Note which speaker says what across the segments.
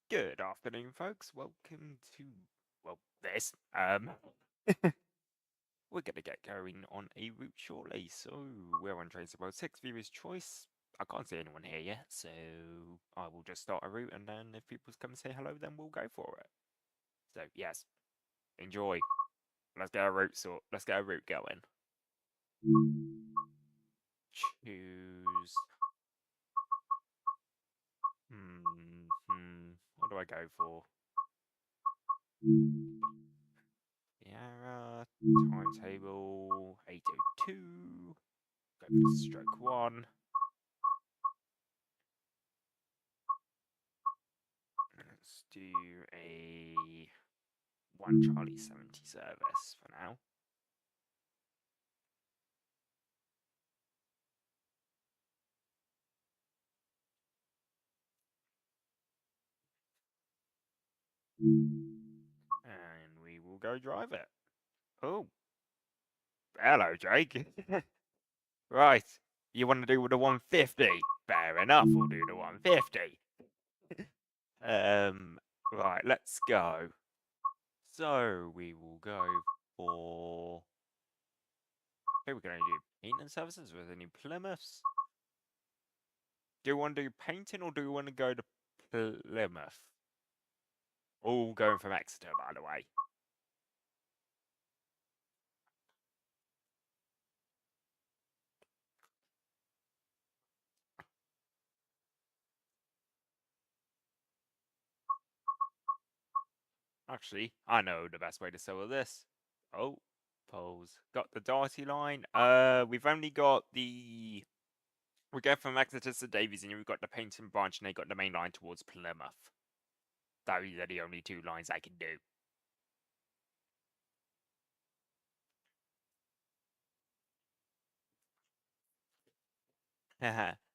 Speaker 1: Good afternoon, folks. Welcome to, well, this. We're gonna get going on a route shortly. So we're on Trains World 6 Viewer's Choice. I can't see anyone here yet, so I will just start a route, and then if people come and say hello, then we'll go for it. So yes, enjoy. Let's get a route Let's get a route going. Choose. What do I go for? Yarra, timetable 8:02. Go for stroke 1. Let's do a 1 Charlie 70 service for now. And we will go drive it. Oh. Hello, Jake. Right. You want to do the 150? Fair enough, we'll do the 150. Right, let's go. So we will go for... I think we're going to do painting services with any Plymouths. Do you want to do painting or do you want to go to Plymouth? All going from Exeter, by the way. Actually, I know the best way to sell this. Oh, polls. Got the Darty line. We've only got the... We go from Exeter to Davies, and we've got the Paynton branch, and they got the main line towards Plymouth. Those are the only two lines I can do.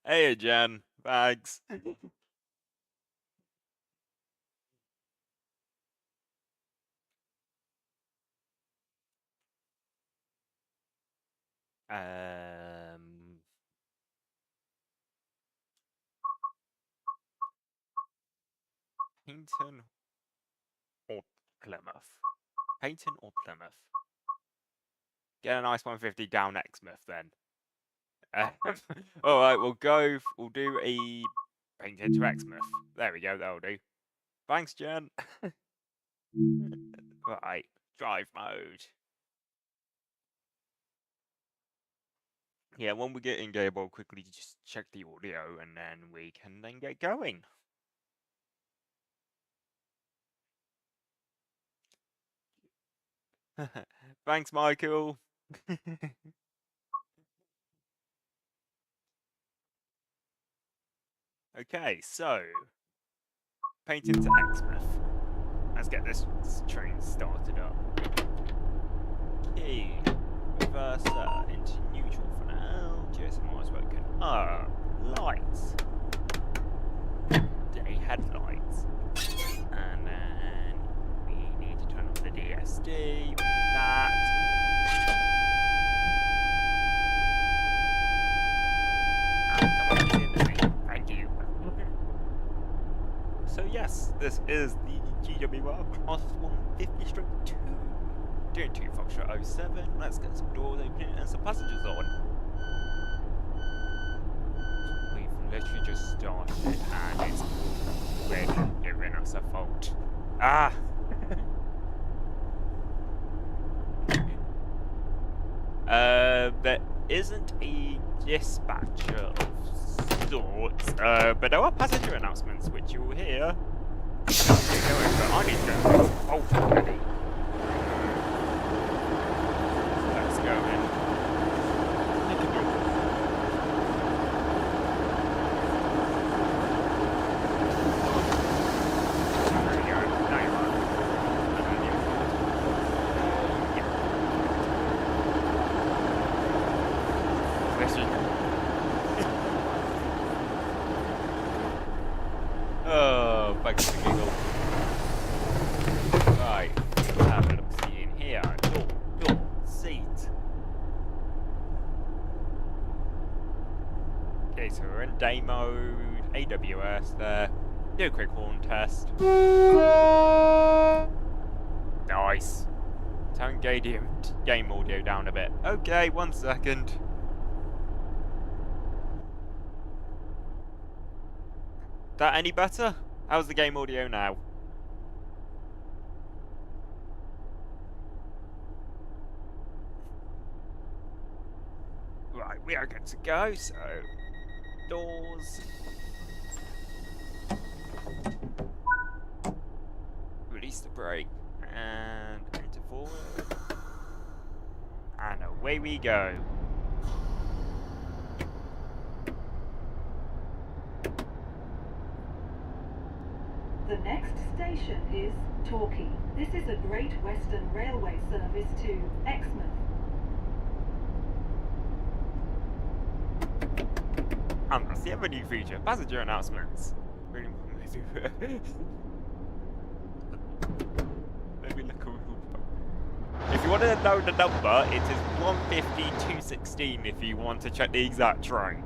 Speaker 1: Hey, Jen. Thanks. Paynton or Plymouth? Paynton or Plymouth? Get a nice 150 down Exmouth then. Alright, we'll do a Paynton to Exmouth. There we go, that'll do. Thanks, Jen. Right, drive mode. Yeah, when we get in game, I'll quickly just check the audio and then we can then get going. Thanks, Michael. Okay, so Paynton to Exmouth. Let's get this train started up. Okay, reverser into neutral for now. GSMR is working. Lights. Day headlights. And then we need to turn off the DSD. We need that. Come on, get into me. Thank you. So yes, this is the GWR Class 150 Stroke 2. Doing 2 Foxtrot 07. Let's get some doors open and some passengers on. We've literally just started and it's already giving us a fault. Ah! There isn't a dispatcher of sorts, but there are passenger announcements which you will hear. I need to go fault already. Let's go in. Oh, back to the giggle. Right, have a look see in here. Door, seat. Okay, so we're in day mode, AWS there. Do a quick horn test. Nice. Turn game audio down a bit. Okay, 1 second. That any better? How's the game audio now? Right, we are good to go, so doors. Release the brake and enter forward. And away we go.
Speaker 2: The next station is Torquay. This is a Great Western Railway service to Exmouth.
Speaker 1: And that's the other new feature, passenger announcements. Maybe look all. If you want to know the number, it is 150-216 if you want to check the exact train.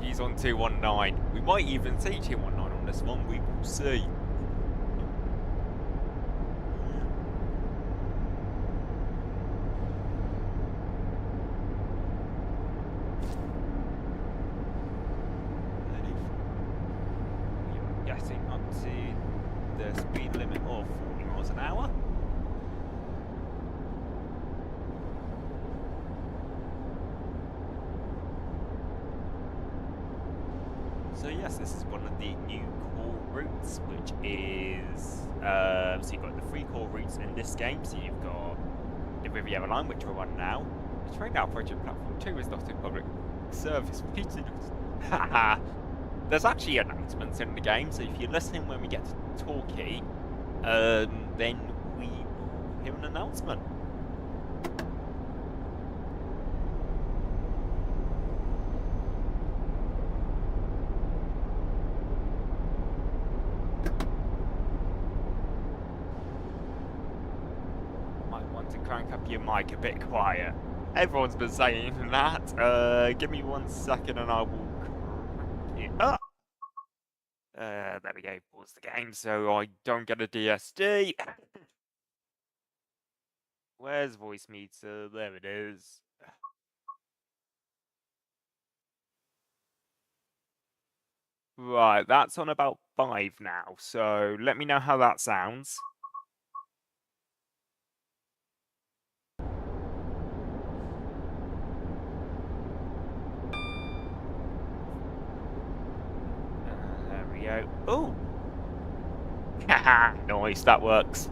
Speaker 1: He's on 219. We might even see 219 on this one, we will see. Getting up to the speed limit of 40 miles an hour. So yes, this is one of the new core routes, which is, so you've got the 3 core routes in this game. So you've got the Riviera Line, which we're on now. The train now approaching platform 2 is not in public service. Haha. There's actually announcements in the game, so if you're listening when we get to Torquay, then we will hear an announcement. Crank up your mic a bit quiet. Everyone's been saying that. Give me 1 second and I will crank it up. There we go. Pause the game so I don't get a DSD. Where's voice meter? There it is. Right, that's on about 5 now. So let me know how that sounds. Oh! Haha, nice, that works.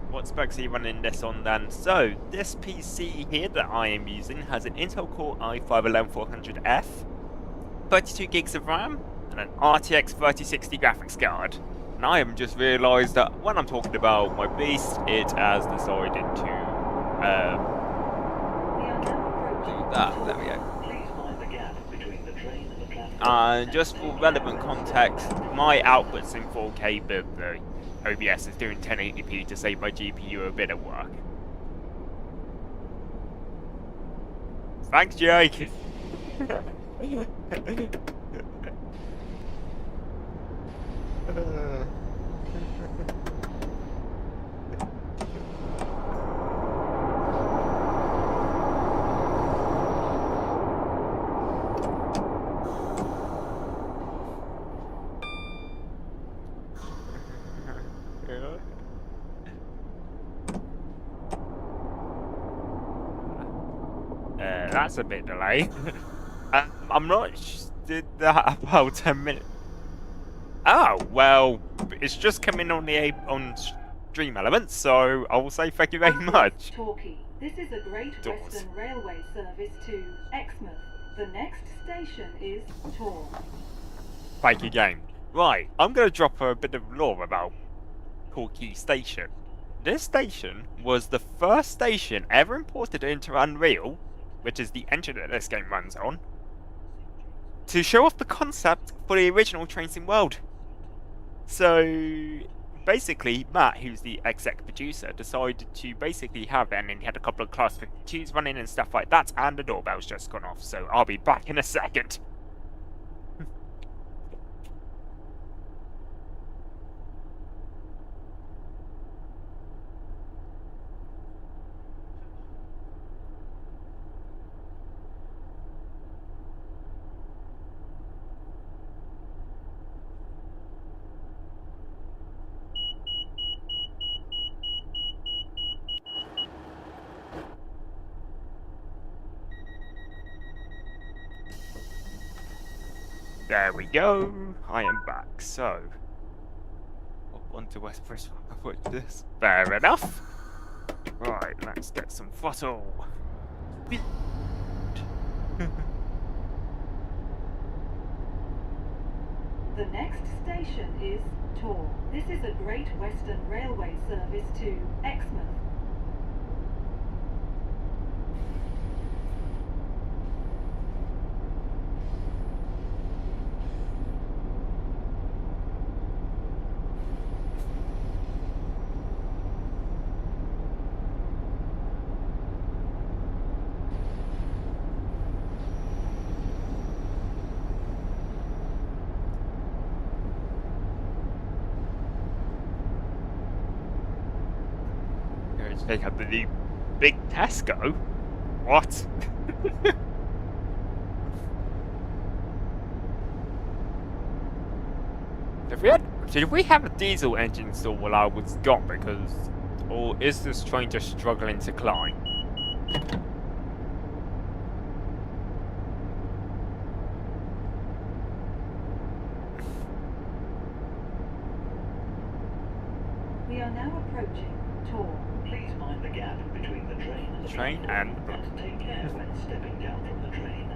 Speaker 1: What specs are you running this on then? So, this PC here that I am using has an Intel Core i5-11400F, 32 gigs of RAM, and an RTX 3060 graphics card. And I have just realised that when I'm talking about my beast, it has decided to do that. There we go. And just for relevant context, my output's in 4K, but the OBS is doing 1080p to save my GPU a bit of work. Thanks, Jake! that's a bit delayed. I'm not. Did that about 10 minutes? Oh well, it's just coming on on Stream Elements, so I will say thank you very much.
Speaker 2: Torquay. This is a Great
Speaker 1: Doors.
Speaker 2: Western Railway service to Exmouth. The next station is Tor.
Speaker 1: Thank you, game. Right, I'm going to drop a bit of lore about Torquay Station. This station was the first station ever imported into Unreal, which is the engine that this game runs on, to show off the concept for the original Train Sim world. So basically, Matt, who's the exec producer, decided to basically have it, and then he had a couple of Class 52s running and stuff like that, and the doorbell's just gone off, so I'll be back in a second. There we go. I am back. So, up onto West Bristol. What's this? Fair enough. Right, let's get some throttle.
Speaker 2: The next station is Tor. This is a Great Western Railway service to Exmouth.
Speaker 1: They have the new big Tesco. What? Did we have a diesel engine still while I was gone? Because, or is this train just struggling to climb?
Speaker 2: We are now approaching Tor.
Speaker 3: Please mind the gap between the train and the
Speaker 1: Train
Speaker 3: platform,
Speaker 1: and the
Speaker 3: and take care when stepping down from the train.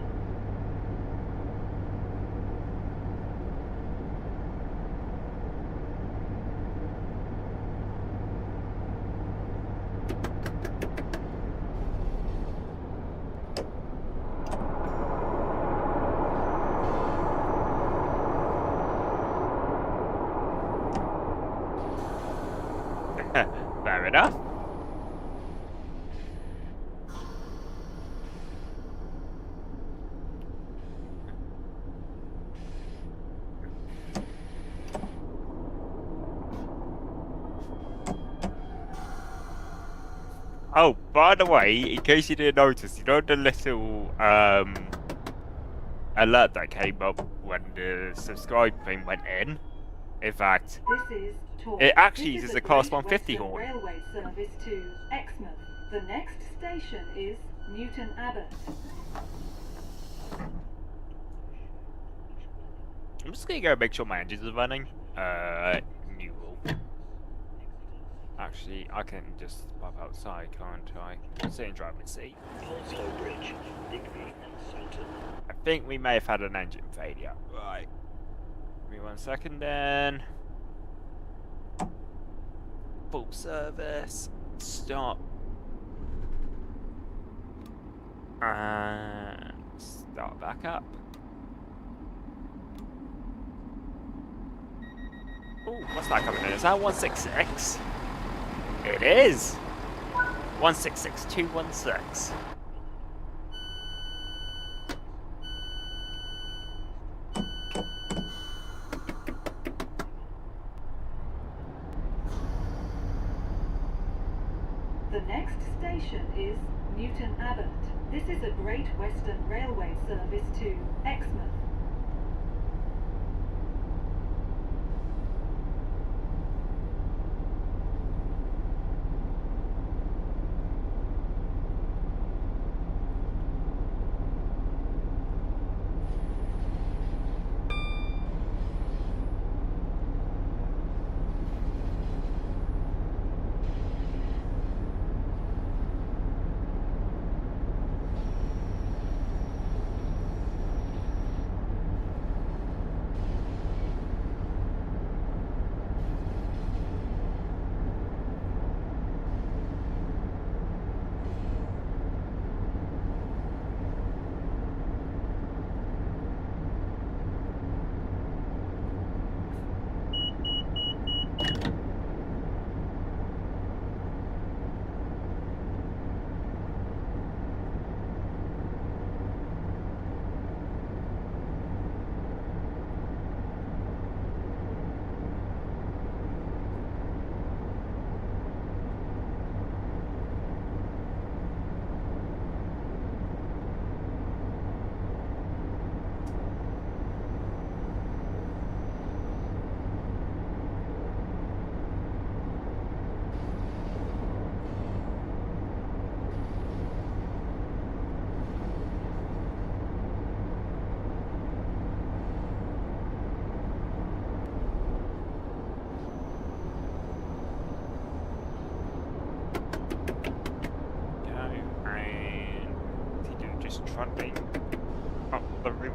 Speaker 1: Fair enough. Oh, by the way, in case you didn't notice, you know the little alert that came up when the subscribe thing went in? In fact,
Speaker 2: This is Tor.
Speaker 1: it actually
Speaker 2: This
Speaker 1: uses
Speaker 2: is
Speaker 1: a Class
Speaker 2: Great
Speaker 1: 150
Speaker 2: Western
Speaker 1: horn.
Speaker 2: Railway service to Exmouth. The next station is Newton Abbot.
Speaker 1: I'm just gonna go make sure my engines are running. Newell. Actually, I can just pop outside, can't I? Sit in driving seat.
Speaker 3: Onslow Bridge, Digby and Salton.
Speaker 1: I think we may have had an engine failure. Right. Give me 1 second then. Full service. Stop. And start back up. Ooh, what's that coming in? Is that 166? It is! 166216.
Speaker 2: The next station is Newton Abbot. This is a Great Western Railway service to Exmouth.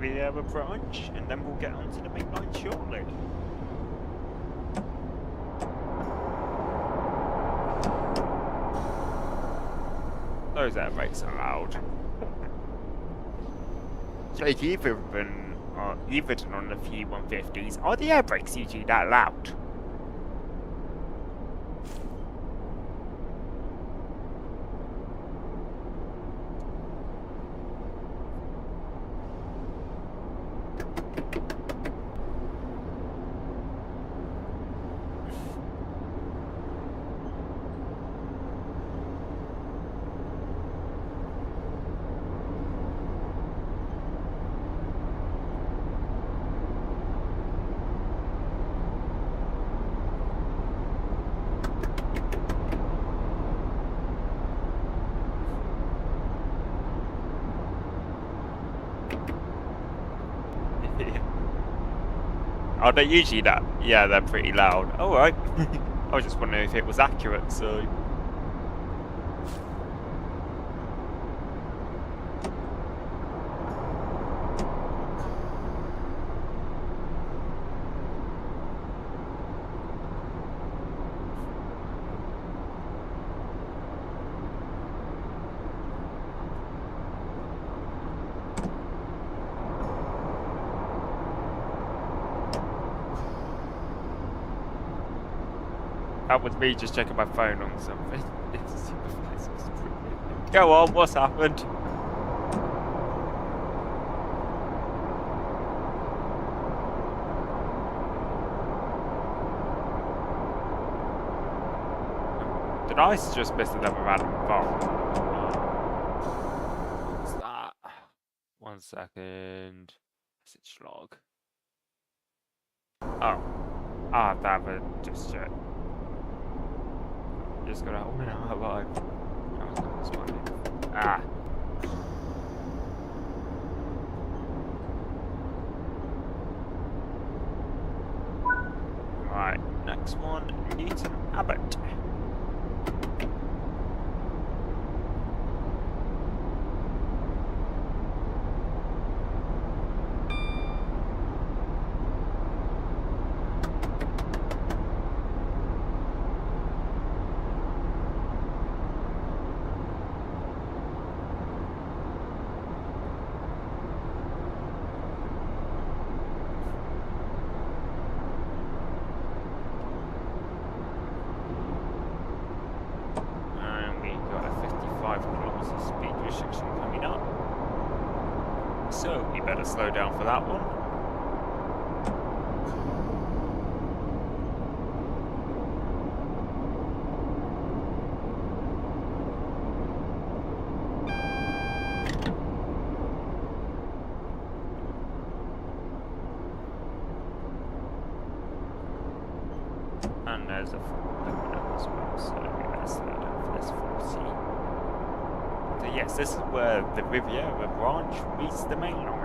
Speaker 1: Riviera branch, and then we'll get onto the main line shortly. Those air brakes are loud. Like even on the few 150s, are the air brakes usually that loud? Are they usually that? Yeah, they're pretty loud. Alright. I was just wondering if it was accurate, so... That was me just checking my phone on something. Go on, what's happened? Did I just miss another random bomb? What's that? 1 second. Message log. Oh. Ah, that was just shit. Just gotta hold me now alive. Ah. Right, next one, Newton Abbott. So, you better slow down for that one. And there's a limit as well, so we better slow down for this 40. So yes, this is where the Riviera branch meets the main line.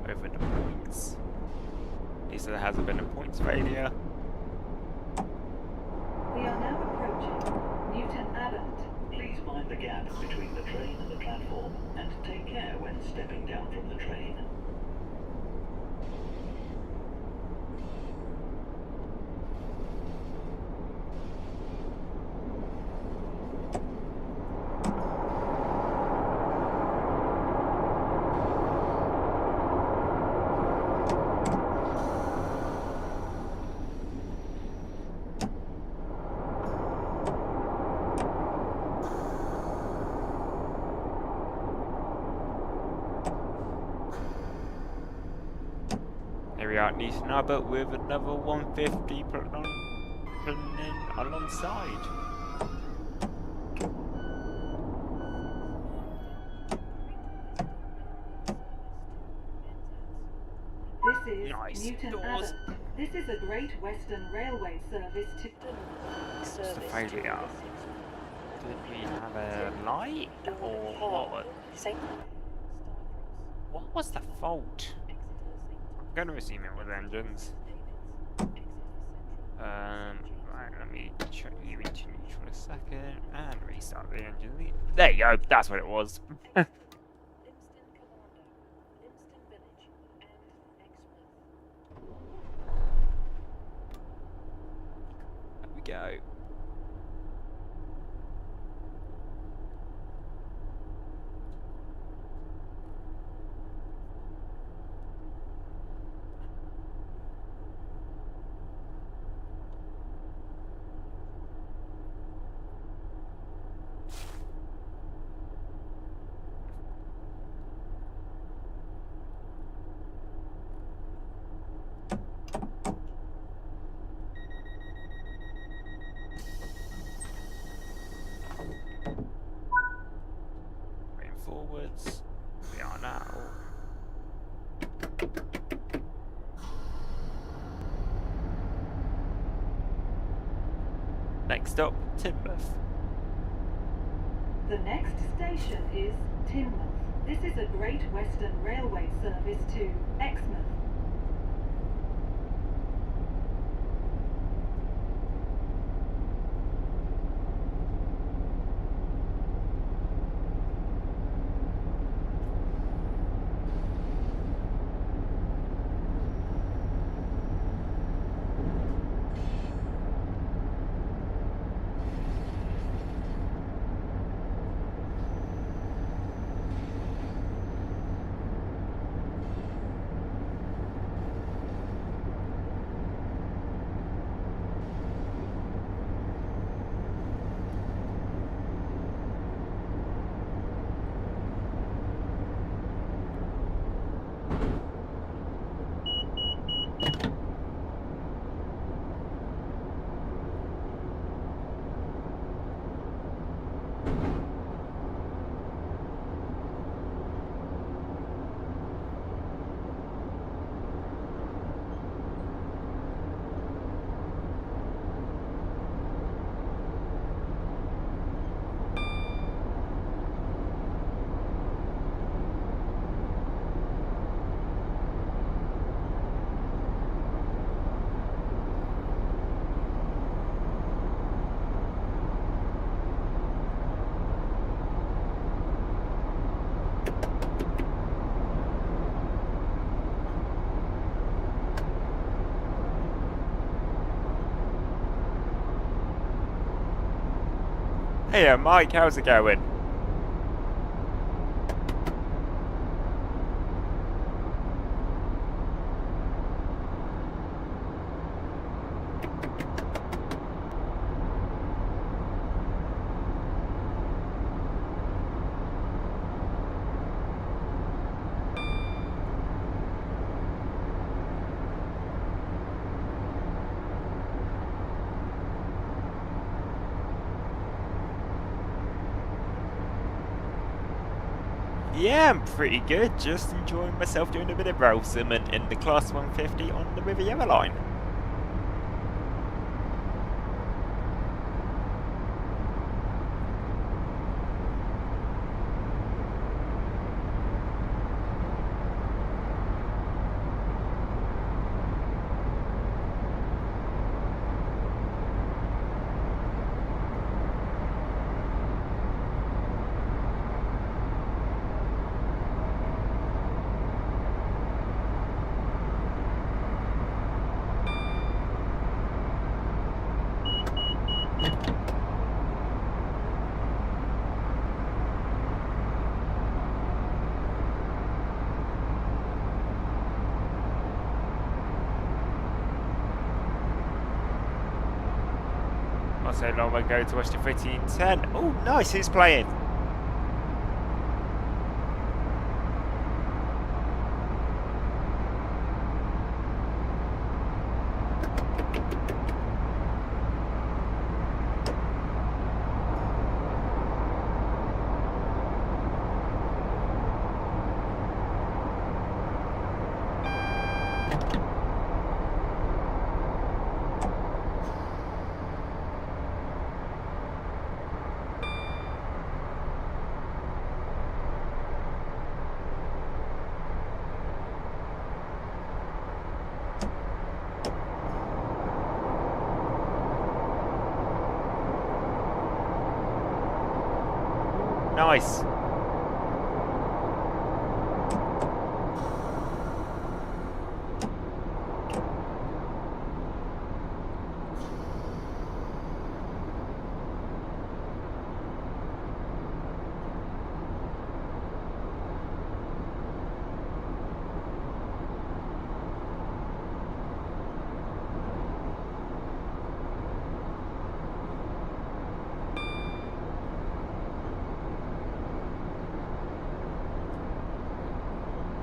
Speaker 1: Over the points. He said there hasn't been a points failure.
Speaker 2: We are now approaching Newton Abbott.
Speaker 3: Please mind the gap between the train and the platform, and take care when stepping down from the train.
Speaker 1: here we are at Newton Abbot with another 150 planning alongside.
Speaker 2: This is
Speaker 1: Nice
Speaker 2: Newton
Speaker 1: doors.
Speaker 2: Abbot. This is a Great Western Railway service to...
Speaker 1: What's the failure? Did we have a light? Or what was the fault? I'm going to assume it was engines. Right, let me check you into neutral a second and restart the engine. There you go, that's what it was. There we go. Moving forwards, we are now. Next stop, Teignmouth.
Speaker 2: The next station is Teignmouth. This is a Great Western Railway service to Exmouth.
Speaker 1: Hey, Mike, how's it going? Yeah, I'm pretty good. Just enjoying myself doing a bit of rail simming in the Class 150 on the Riviera line. Not so long ago to watch the 1510. Oh, nice, who's playing? Nice.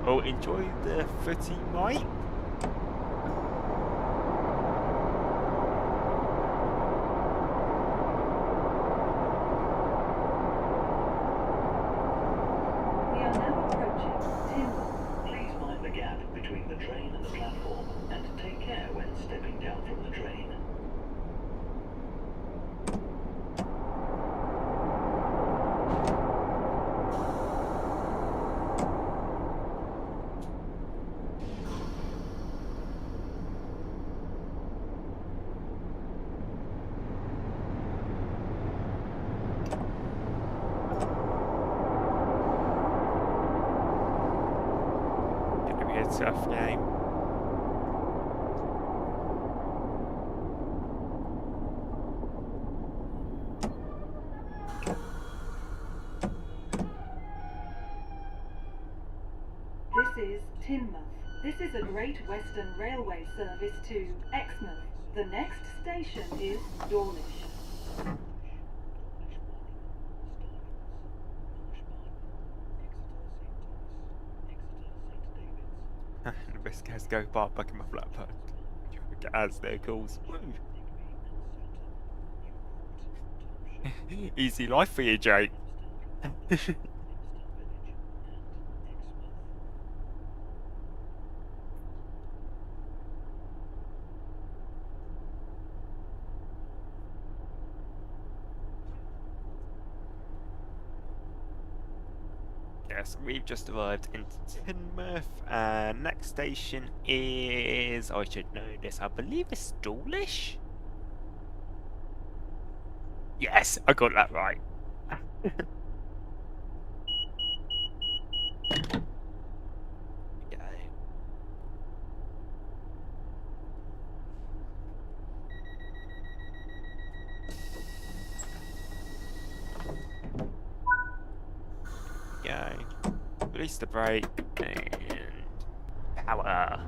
Speaker 1: Well, enjoy the footy, mate.
Speaker 2: We are now approaching Tinmouth.
Speaker 3: Please mind the gap between the train and the platform, and take care when stepping down from the train.
Speaker 1: Gonna be a tough game.
Speaker 2: This is Tinmouth. This is a Great Western Railway service to Exmouth. The next station is Dawlish.
Speaker 1: The best guys go bar back in my Blackburn. As their calls. Easy life for you, Jake. Yes, we've just arrived in Tinmouth, and next station is, I should know this, I believe it's Dawlish? Yes, I got that right. Okay. Okay. Release the brake and power.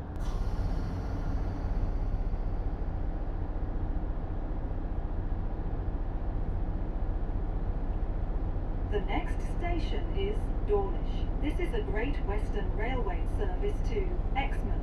Speaker 2: The next station is Dawlish. This is a Great Western Railway service to Exmouth.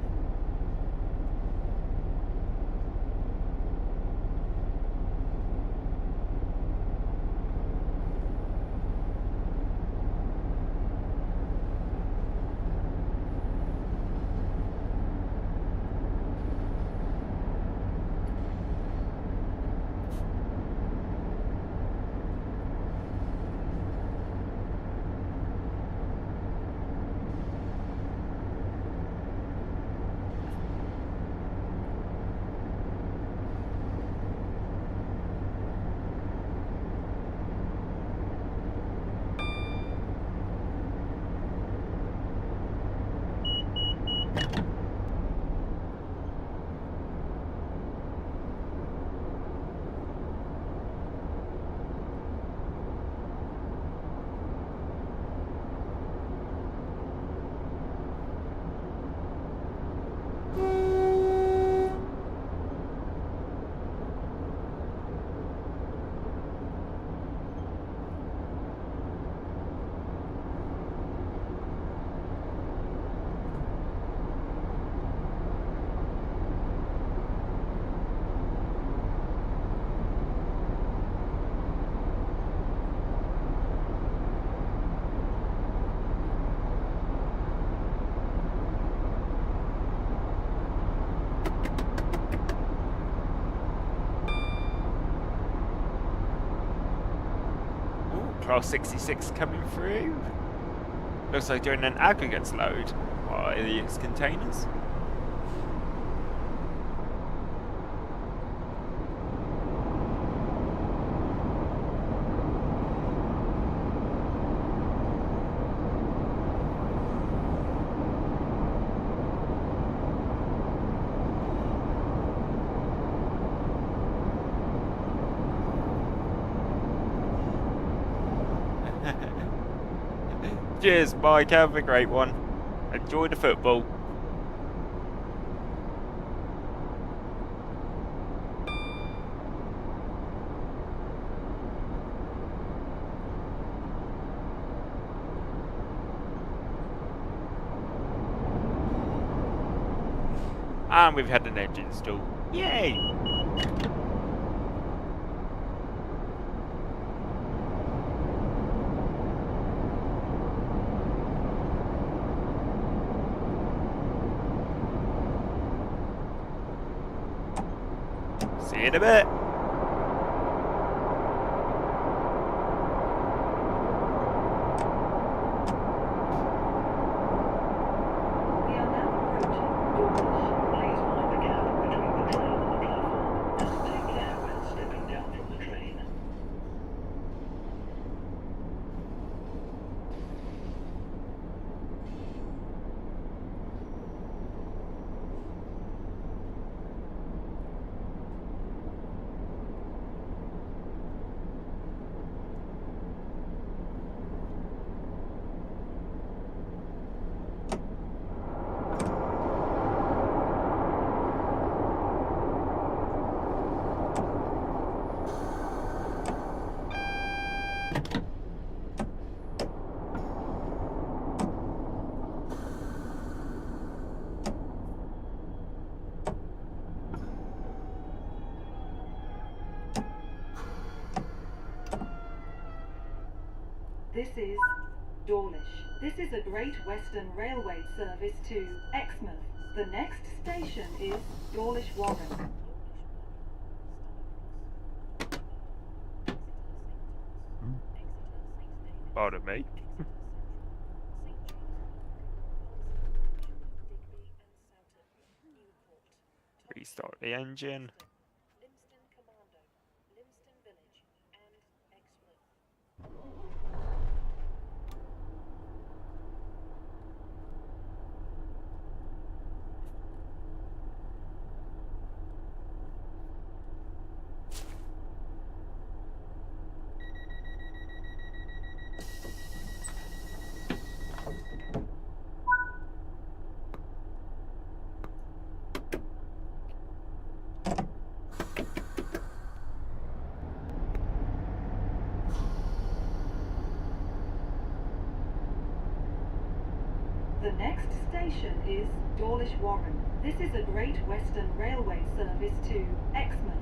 Speaker 1: Class 66 coming through. Looks like doing an aggregates load by these containers. Cheers, Mike. Have a great one. Enjoy the football. And we've had an engine stall. Yay! See you in a bit.
Speaker 2: We are now approaching Dawlish.
Speaker 3: Please mind the gap between the train and the platform, and take care when stepping down from the train.
Speaker 2: This is Dawlish. This is a Great Western Railway service to Exmouth. The next station is Dawlish Warren.
Speaker 1: Pardon me. Restart the engine.
Speaker 2: The next station is Dawlish Warren. This is a Great Western Railway service to Exmouth.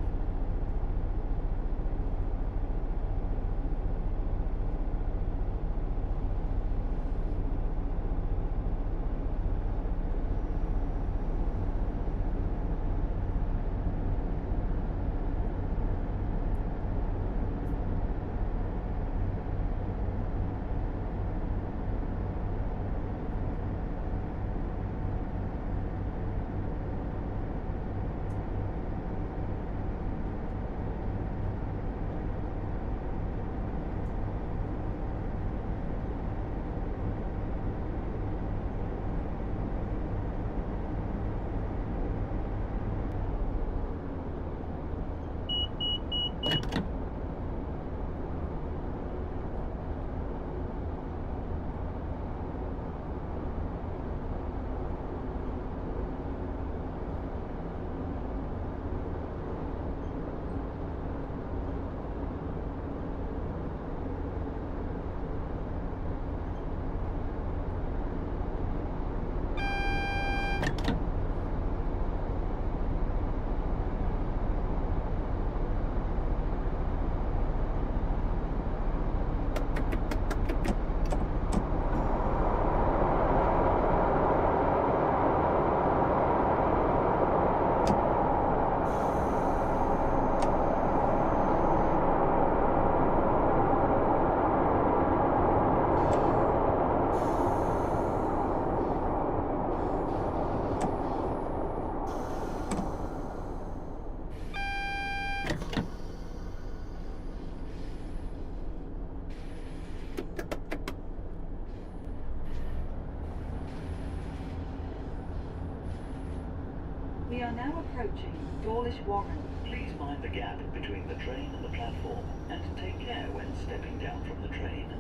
Speaker 2: We are now approaching Dawlish Warren.
Speaker 3: Please mind the gap between the train and the platform, and take care when stepping down from the train.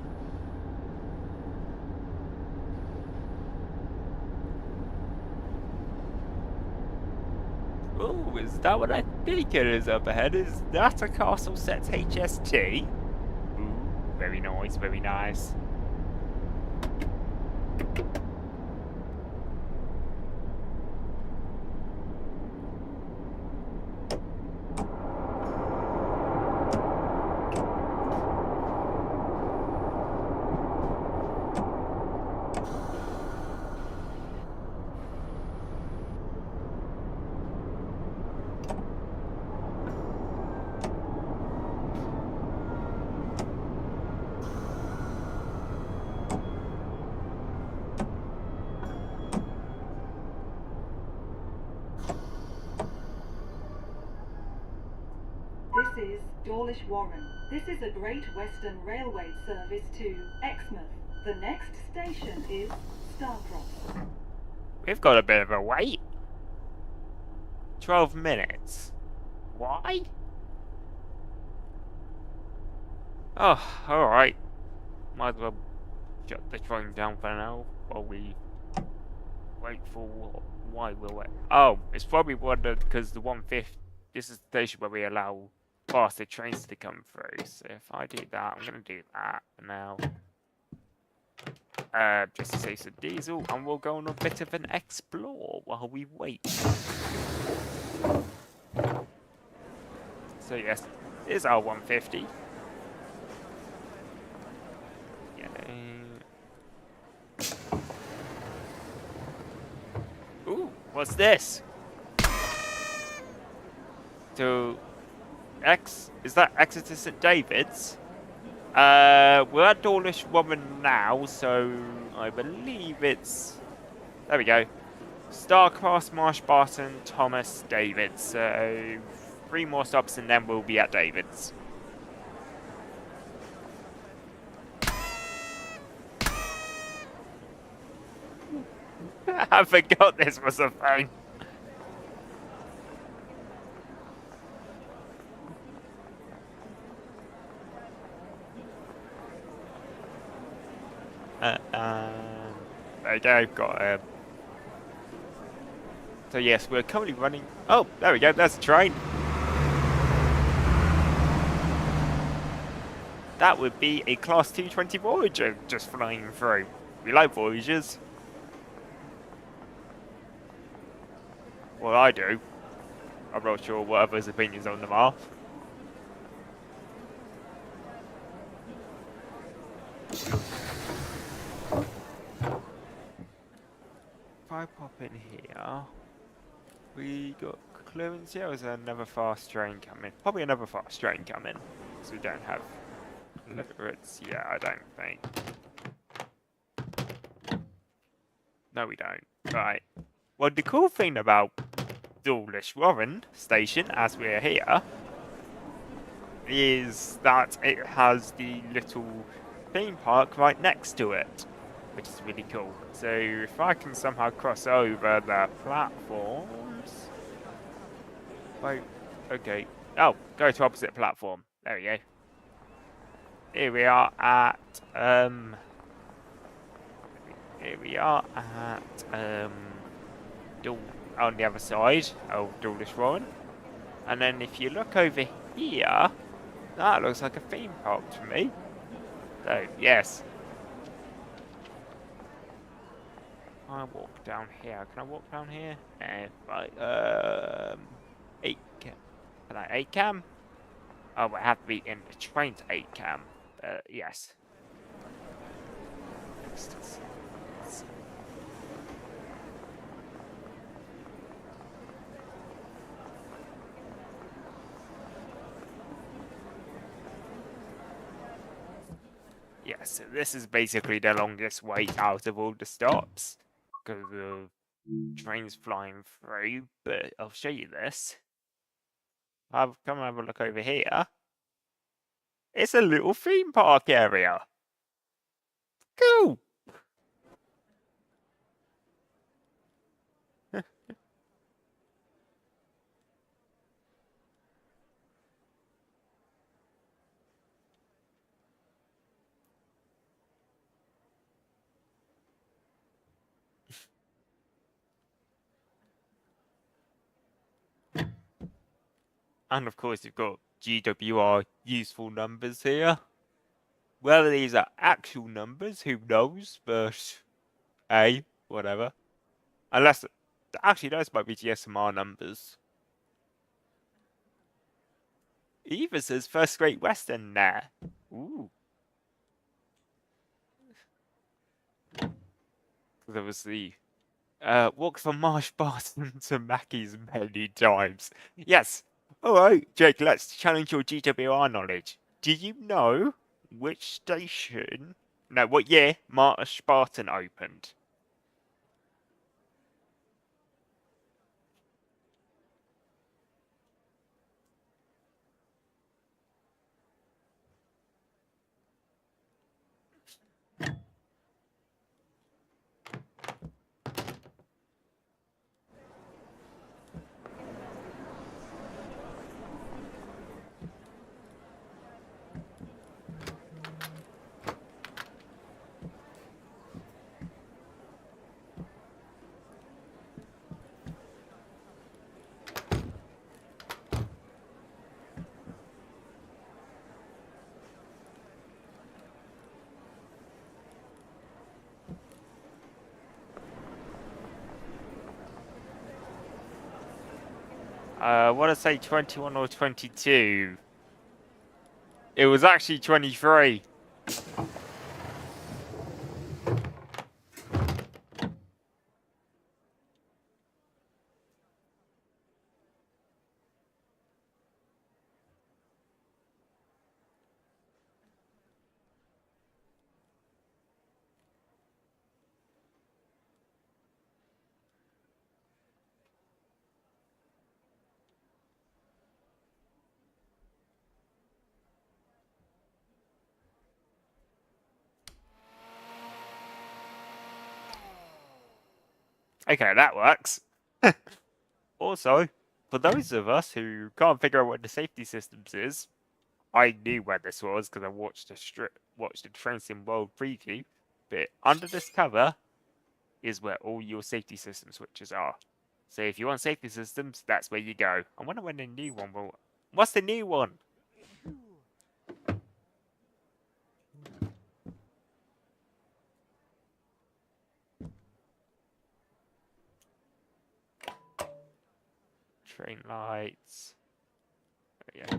Speaker 1: Oh, is that what I think it is up ahead? Is that a Castle Sets HST? Ooh, very nice, very nice.
Speaker 2: This is Dawlish Warren. This is a Great Western Railway service to Exmouth. The next station is Starcross.
Speaker 1: We've got a bit of a wait. 12 minutes. Why? Oh, alright. Might as well shut the train down for now while we wait for why we'll wait. Oh, it's probably because the 150. This is the station where we allow faster trains to come through. So if I do that, I'm going to do that for now. Just to save some diesel, and we'll go on a bit of an explore while we wait. So yes, here's our 150. Ooh, what's this? So, is that Exeter St David's? We're at Dawlish Warren now, so I believe it's... There we go. Starcross, Marshbarton, Thomas, Davids. So, 3 more stops and then we'll be at Davids. I forgot this was a thing. There you go, got so yes, we're currently running... Oh, there we go, there's a train. That would be a Class 220 Voyager just flying through. We like Voyagers. Well, I do. I'm not sure what others' opinions on them are. If I pop in here, we got clearance here, or is there another fast train coming? Probably another fast train coming, because we don't have clearance. Yeah, I don't think. No, we don't. Right. Well, the cool thing about Dawlish Warren Station, as we're here, is that it has the little theme park right next to it, which is really cool. So if I can somehow cross over the platforms... Wait, okay. Oh, go to opposite platform. There we go. Here we are at, on the other side of Dawlish Warren. And then if you look over here, that looks like a theme park to me. So, yes. I walk down here. Can I walk down here? Right, 8 cam. Can I 8 cam? Oh, I have to be in the train to 8 cam. Yes. Yeah, so this is basically the longest wait out of all the stops, because of trains flying through, but I'll show you this. Come and have a look over here. It's a little theme park area. Cool! And of course, you've got GWR useful numbers here. Whether these are actual numbers, who knows? But whatever. Unless, actually, those might be GSMR numbers. Eva says First Great Western there. Ooh. There was the walk from Marsh Barton to Mackey's many times. Yes. Alright, Jake, let's challenge your GWR knowledge. Do you know which station, no, what year Marsh Barton opened? I want to say 21 or 22. It was actually 23. Okay, that works. Also, for those of us who can't figure out what the safety systems is, I knew where this was because I watched a Train Sim World preview. But under this cover is where all your safety system switches are. So if you want safety systems, that's where you go. I wonder when the new one will. What's the new one? Train lights. Oh, yeah.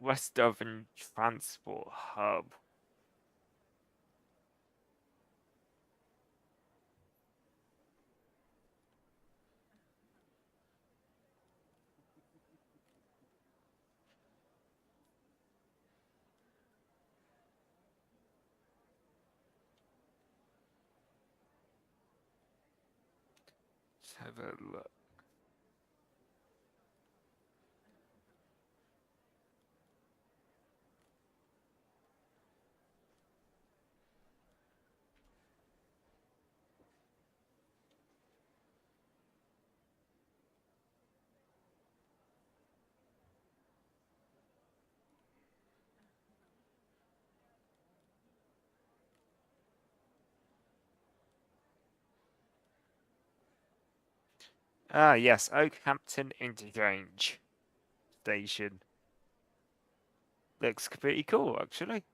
Speaker 1: West Devon Transport Hub. Let's have a look. Ah, yes, Oakhampton Interchange Station. Looks pretty cool, actually.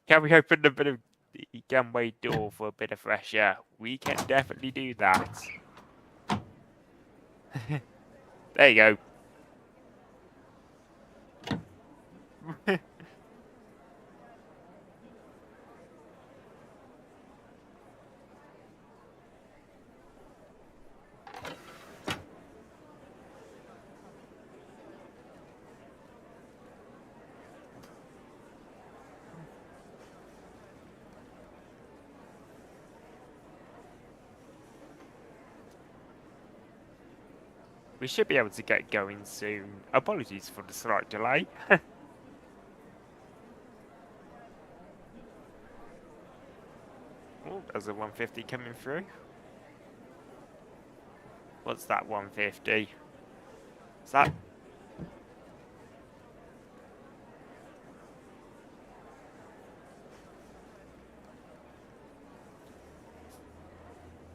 Speaker 1: Can we open a bit of the gunway door for a bit of fresh air? We can definitely do that. There you go. We should be able to get going soon. Apologies for the slight delay. Oh, there's a 150 coming through. What's that 150? Is that...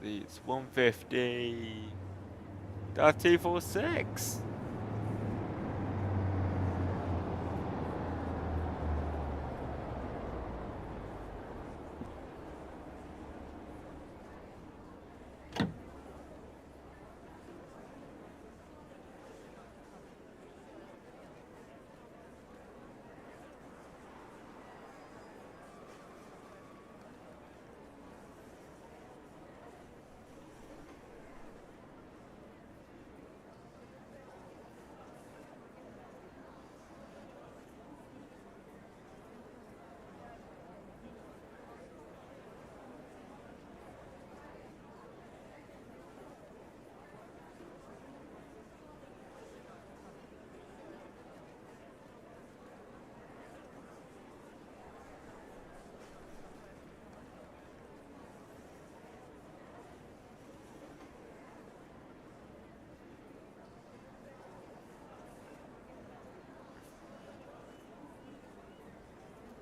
Speaker 1: It's 150. That's 246.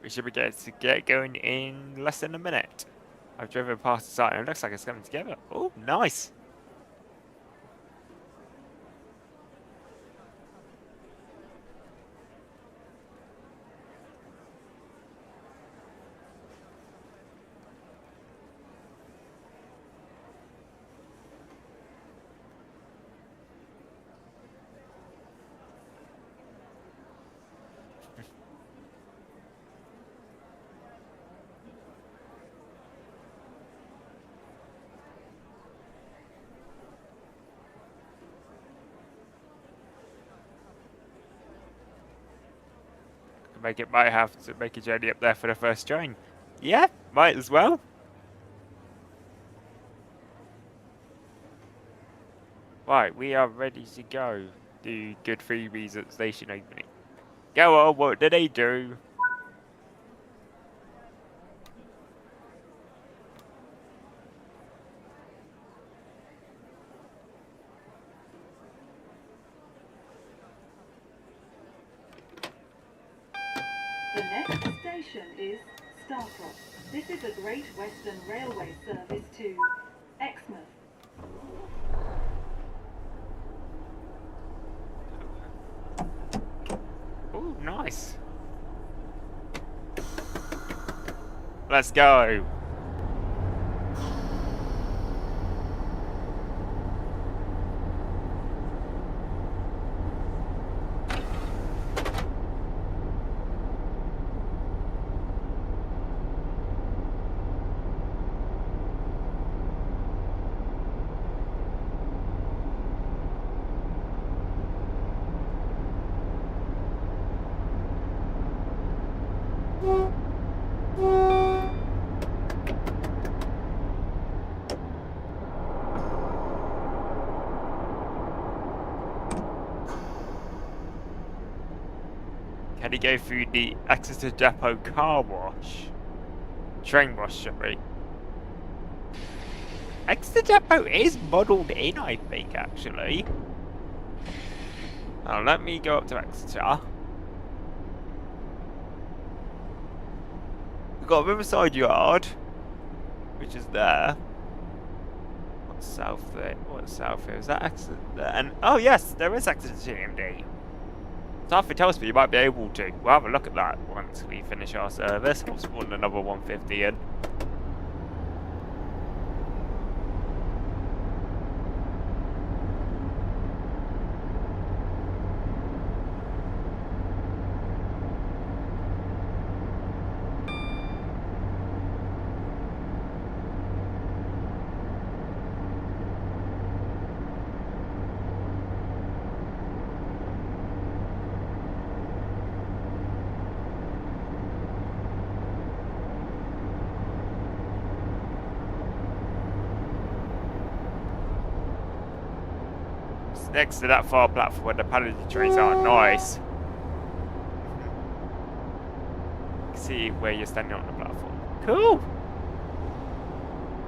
Speaker 1: We should be getting to get going in less than a minute. I've driven past the site and it looks like it's coming together. Oh, nice. Might have to make a journey up there for the first train. Yeah, might as well. Right, we are ready to go. Do good freebies at station opening. Go on, what do they do?
Speaker 2: The next station is Starcross. This is a Great Western Railway service to Exmouth.
Speaker 1: Oh, nice. Let's go. Can he go through the Exeter Depot car wash? Train wash, sorry. Exeter Depot is modelled in, I think, actually. Now, let me go up to Exeter. We've got Riverside Yard, which is there. What's south there? What's south here? Is that Exeter? And, oh, yes, there is Exeter TMD. Something tells me you might be able to. We'll have a look at that once we finish our service. I'll spawn another 150 in. It's next to that far platform where the paladin trains are. Nice. See where you're standing on the platform. Cool.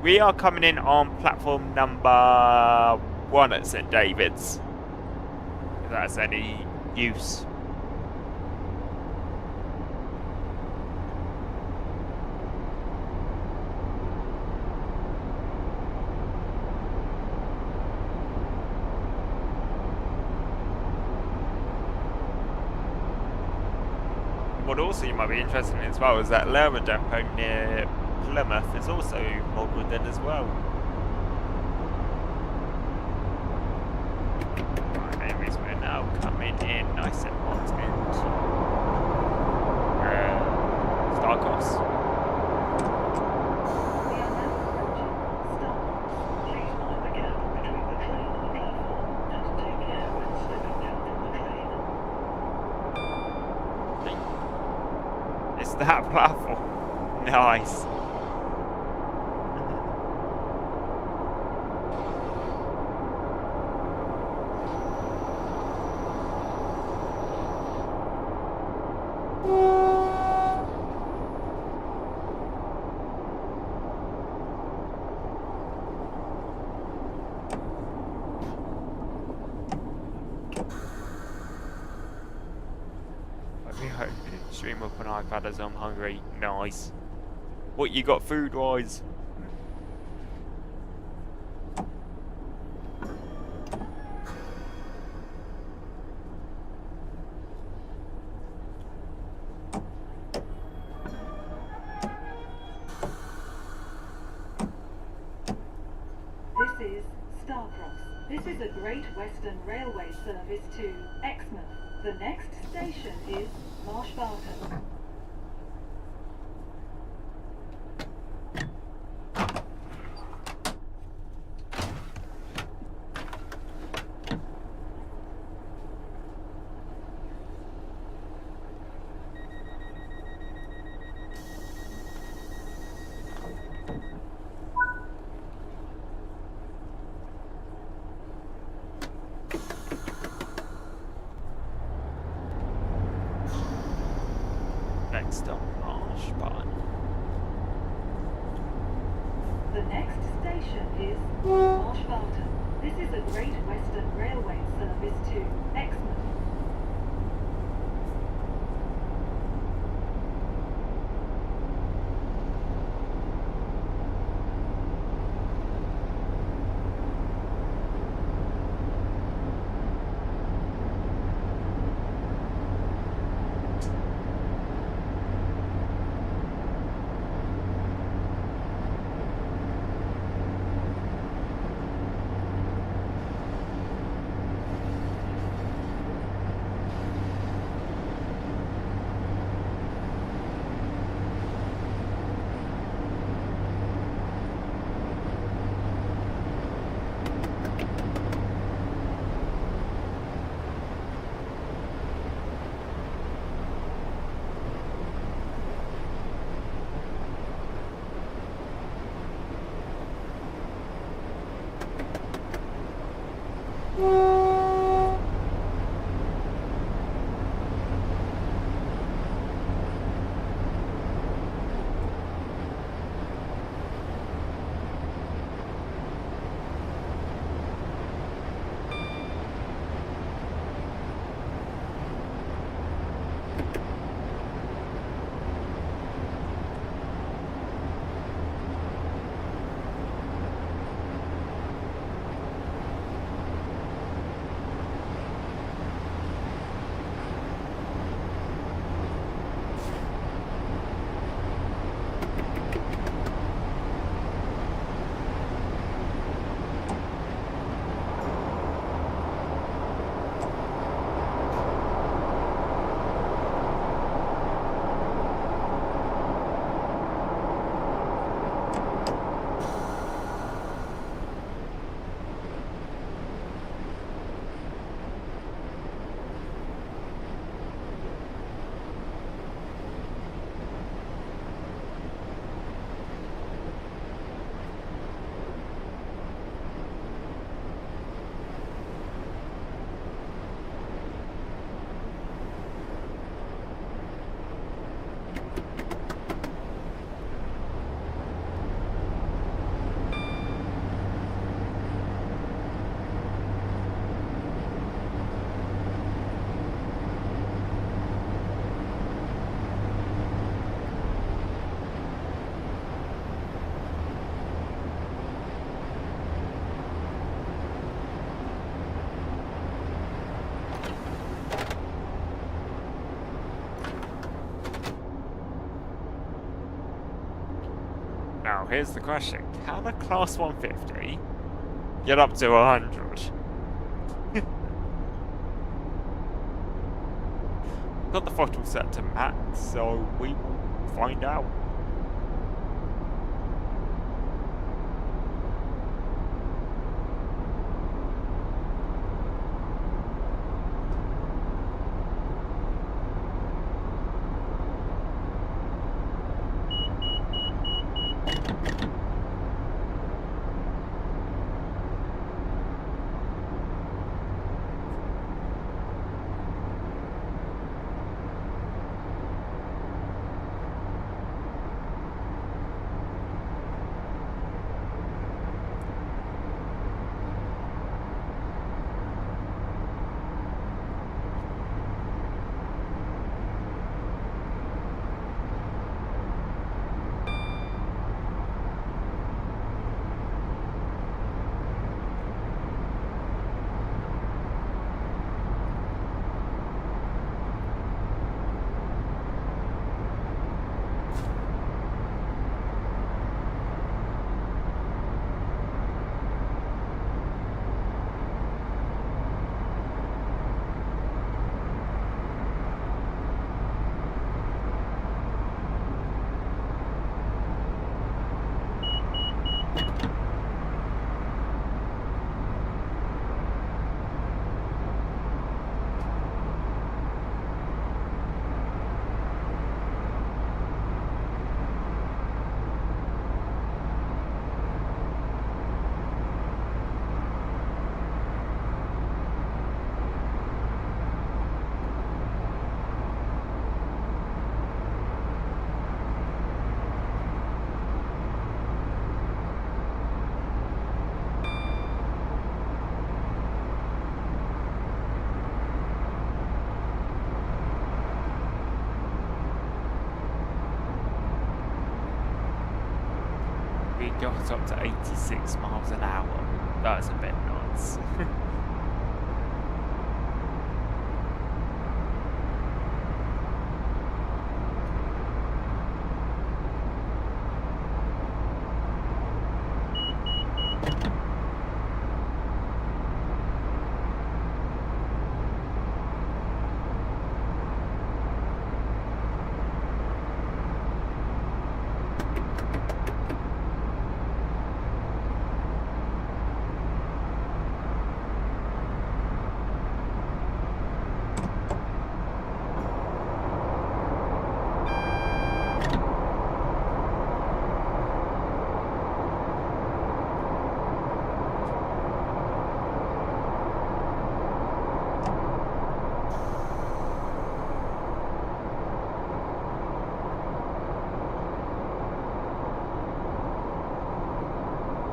Speaker 1: We are coming in on platform number 1 at St. David's. If that's any use. What also you might be interested in as well is that Lerma depot near Plymouth is also modeled in as well. Right, anyways, we're now coming in nice and hot into Starcross.
Speaker 2: We are now approaching Starbucks.
Speaker 3: Please mind the gap between the train and the platform, and take care when stepping down from the train.
Speaker 1: It's that platform. Nice. Stream up on iPad as I'm hungry. Nice. What you got food wise?
Speaker 2: This is Starcross. This is a Great Western Railway service to Exmouth. The next station is Marshbarton.
Speaker 1: Next stop, Marshbarton.
Speaker 2: The next station is Marshbarton. This is a Great Western Railway service to Exmouth.
Speaker 1: here's the question. Can a Class 150 get up to 100? Got the throttle set to max, so we will find out. We got up to 86 miles an hour. That's a bit nuts.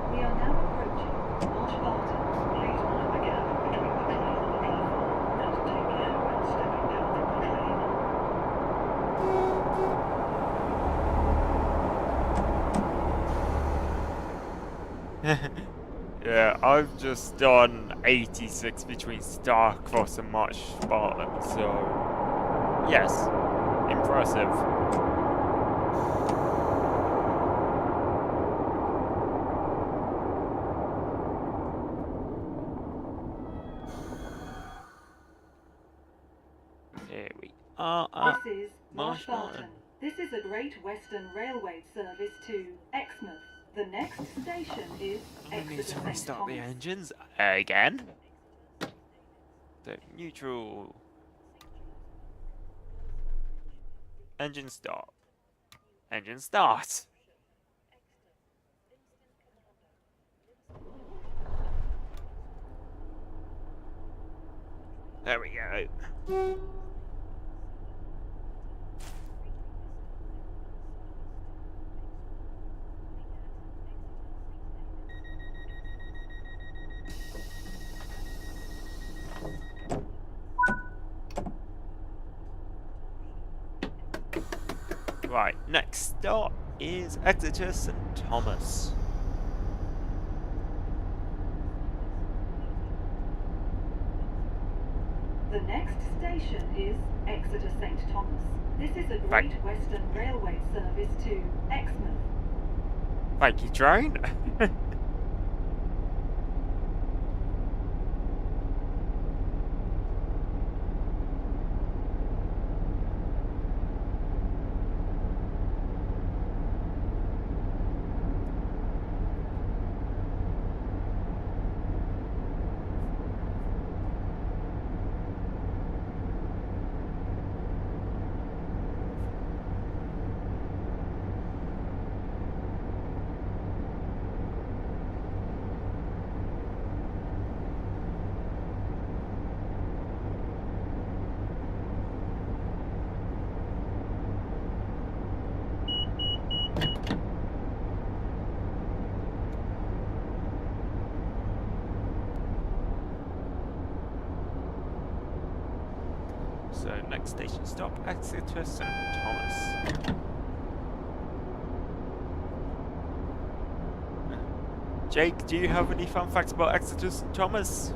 Speaker 2: We are now approaching Marsh Barton.
Speaker 3: Please mind the gap between the train and the platform, and take care when stepping down from the train.
Speaker 1: Yeah, I've just done 86 between Starcross and Marsh Barton, so yes, impressive. Here we are at
Speaker 2: This is
Speaker 1: Marsh
Speaker 2: Marsh Barton.
Speaker 1: Barton.
Speaker 2: This is a Great Western Railway service to Exmouth. The next station is
Speaker 1: I need
Speaker 2: Exeter
Speaker 1: to
Speaker 2: St
Speaker 1: restart the
Speaker 2: Thomas.
Speaker 1: engines again. So neutral. Engine stop. Engine start. There we go. Right, next stop is Exeter St Thomas.
Speaker 2: The next station is Exeter St Thomas. This is a
Speaker 1: Right.
Speaker 2: Great Western Railway service to Exmouth.
Speaker 1: Thank you, train. So next station stop, Exeter St Thomas. Jake, do you have any fun facts about Exeter St Thomas?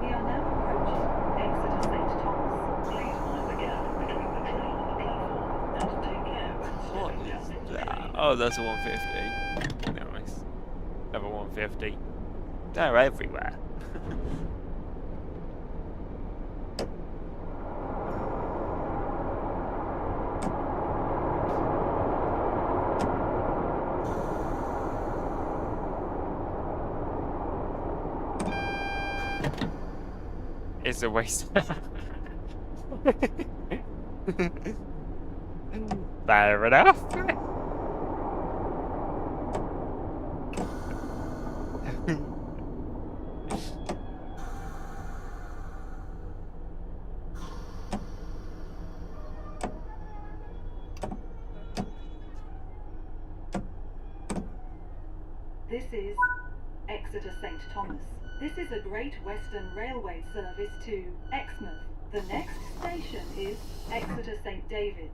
Speaker 2: We are now approaching Exeter St. Thomas.
Speaker 3: Please mind the gap between the train and the platform, and take care when
Speaker 1: What
Speaker 3: stepping down
Speaker 1: is
Speaker 3: from the
Speaker 1: that?
Speaker 3: train.
Speaker 1: Oh, that's a 150. Nice. Another 150. They're everywhere. It's a waste. Fair enough.
Speaker 2: This is Exeter St. Thomas. This is a Great Western Railway service to Exmouth. The next station is Exeter St. David's.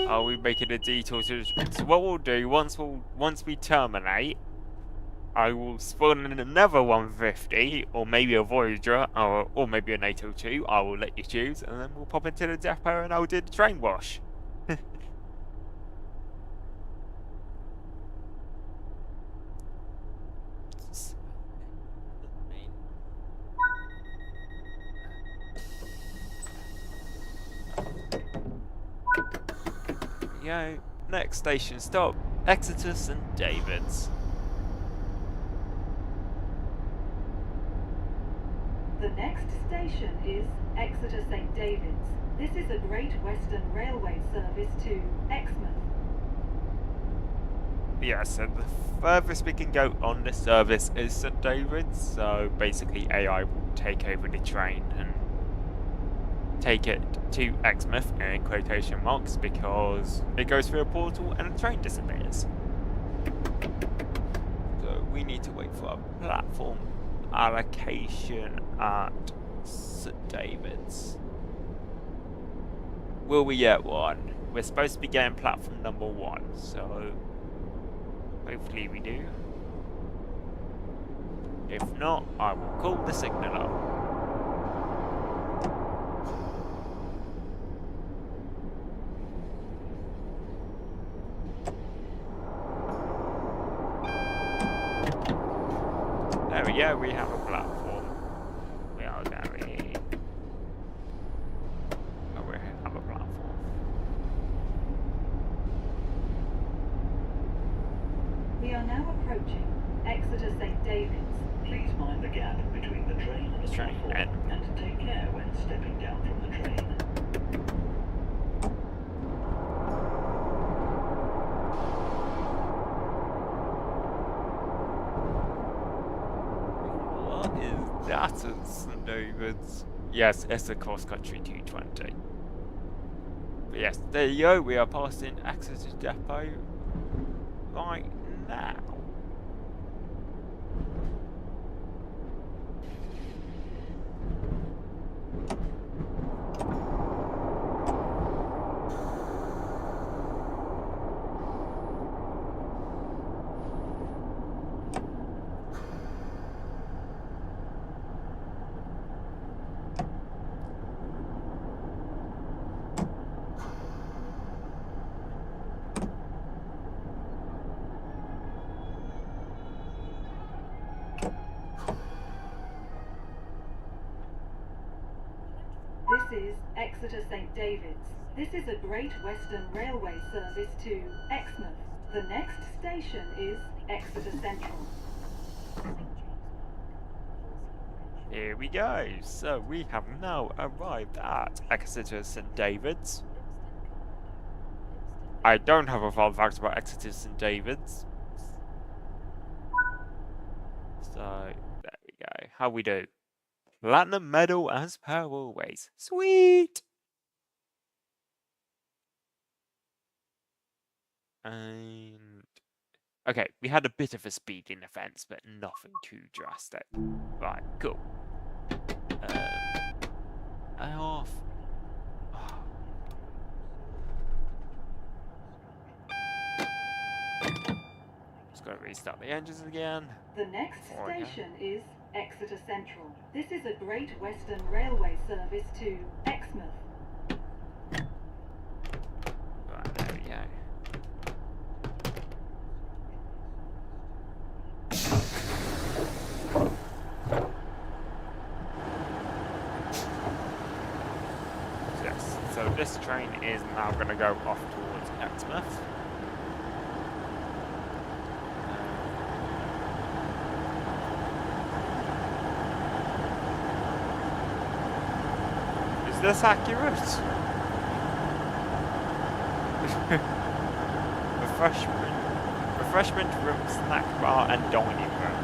Speaker 1: Are we making a detour to? So what we'll do once we terminate, I will spawn in another 150, or maybe a Voyager, or maybe an 802. I will let you choose, and then we'll pop into the depot and I'll do the train wash. Yo, next station stop, Exeter St David's.
Speaker 2: The next station is Exeter St. David's. This is a Great Western Railway service to Exmouth.
Speaker 1: Yeah, so the furthest we can go on this service is St David's, so basically AI will take over the train and take it to Exmouth, in quotation marks, because it goes through a portal and the train disappears. So we need to wait for a platform allocation at St David's. Will we get one? We're supposed to be getting platform number 1, so hopefully we do. If not, I will call the signaller. There we go, we have a platform. We are going. Oh, we have a platform.
Speaker 2: We are now approaching Exeter St David's.
Speaker 3: Please mind the gap between the train and the
Speaker 1: Train
Speaker 3: platform, and take care when stepping down from the train.
Speaker 1: What is that at St David's? Yes, it's a cross-country 220. But yes, there you go. We are passing Exeter Depot right now.
Speaker 2: This is Exeter St David's. This is a Great Western Railway service to Exmouth. The next station is Exeter Central.
Speaker 1: Here we go. So we have now arrived at Exeter St David's. I don't have a fun fact about Exeter St David's. So there we go. How we do? Platinum medal as per always. Sweet! And okay, we had a bit of a speeding offence, but nothing too drastic. Right, cool. I off. Just gotta restart the engines again.
Speaker 2: The next
Speaker 1: Oh, yeah.
Speaker 2: station is Exeter Central. This is a Great Western Railway service to Exmouth.
Speaker 1: Right, there we go. Yes, so this train is now going to go off towards Exmouth. Is this accurate? Refreshment room, snack bar, and dining room.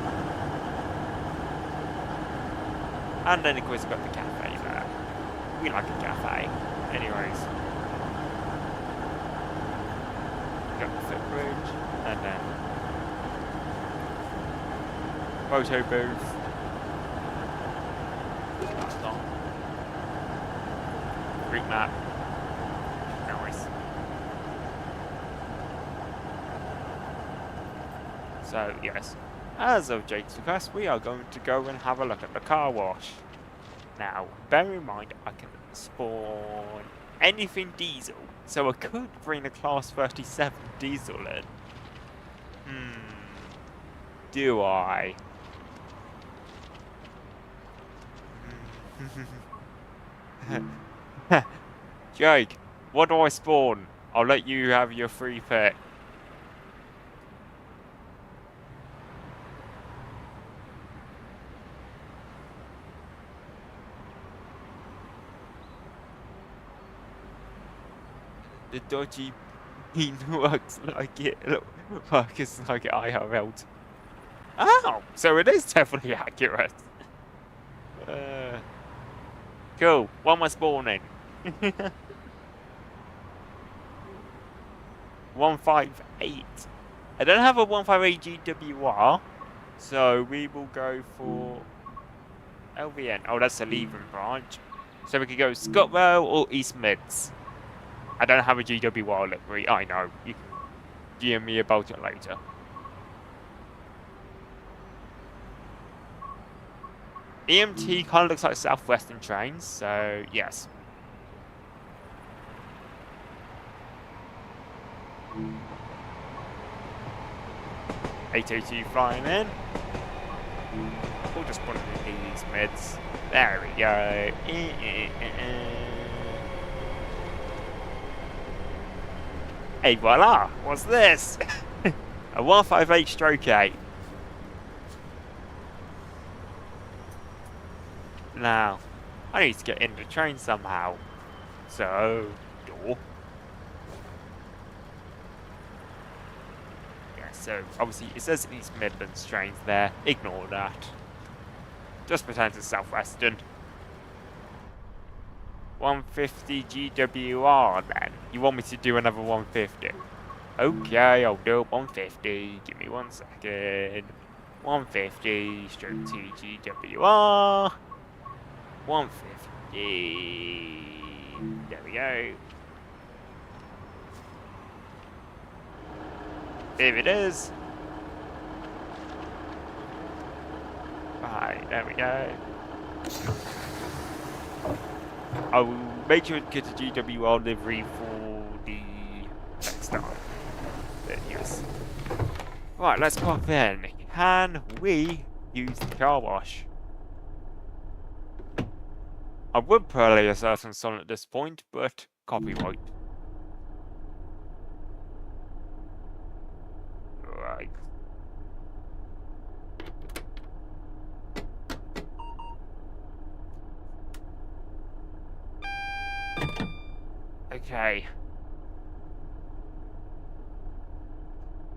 Speaker 1: And then of course we've got the cafe there. We like a cafe. Anyways. Got the footbridge, and then photo booth. That's on. Route map. Nice. So yes, as of Jake's request, we are going to go and have a look at the car wash. Now, bear in mind, I can spawn anything diesel, so I could bring a Class 37 diesel in. Do I? Jake, what do I spawn? I'll let you have your free pick. The dodgy bean works like it. Works like IRL. Oh, so it is definitely accurate. Cool. What am I spawning? 158. I don't have a 158 GWR, so we will go for LVN. Oh, that's the Leven branch. So we could go Scotwell or East Mids. I don't have a GWR livery. I know. You can GM me about it later. EMT kind of looks like Southwestern trains, so yes. $882 flying in. We'll just put it in these mids. There we go. Hey, voila! What's this? A 158 stroke 8. Now, I need to get in the train somehow. So, door. Yeah, so obviously it says East Midlands trains there. Ignore that. Just pretend it's Southwestern. 150 GWR then. You want me to do another 150? Okay, I'll do 150. Give me 1 second. 150 stroke 2 GWR. 150. There we go. Here it is. Right, there we go. I will make sure to get a GWR livery for the next time. But yes. Right, let's pop in. Can we use the car wash? I would play a certain song at this point, but copyright. Right. Okay.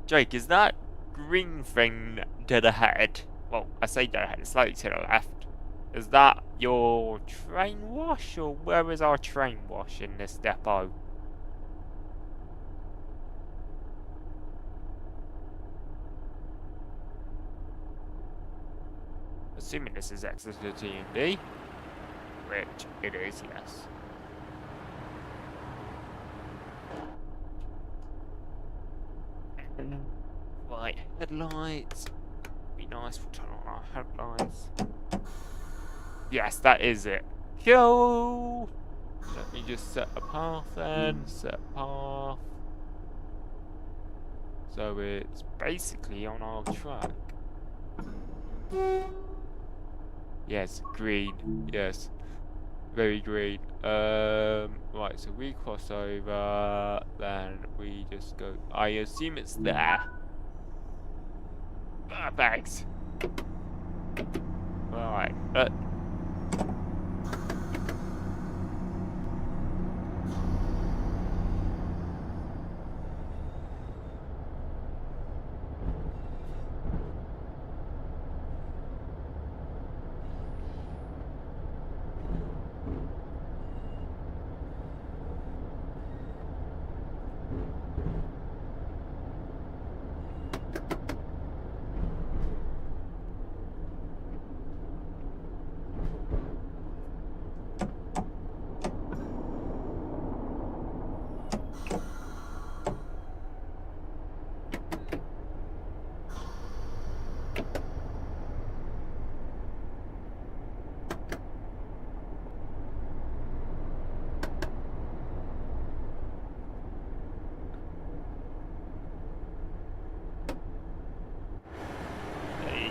Speaker 1: Jake, is that green thing dead ahead? Well, I say dead ahead, it's slightly to the left. Is that your train wash, or where is our train wash in this depot? Assuming this is Exeter T&D, which it is, yes. Right, headlights. Be nice, we'll turn on our headlights. Yes, that is it. Yo! Let me just set a path then. Set a path. So it's basically on our track. Yes, green. Yes. Very green. Right, so we cross over, then we just go. I assume it's there. Thanks. Right.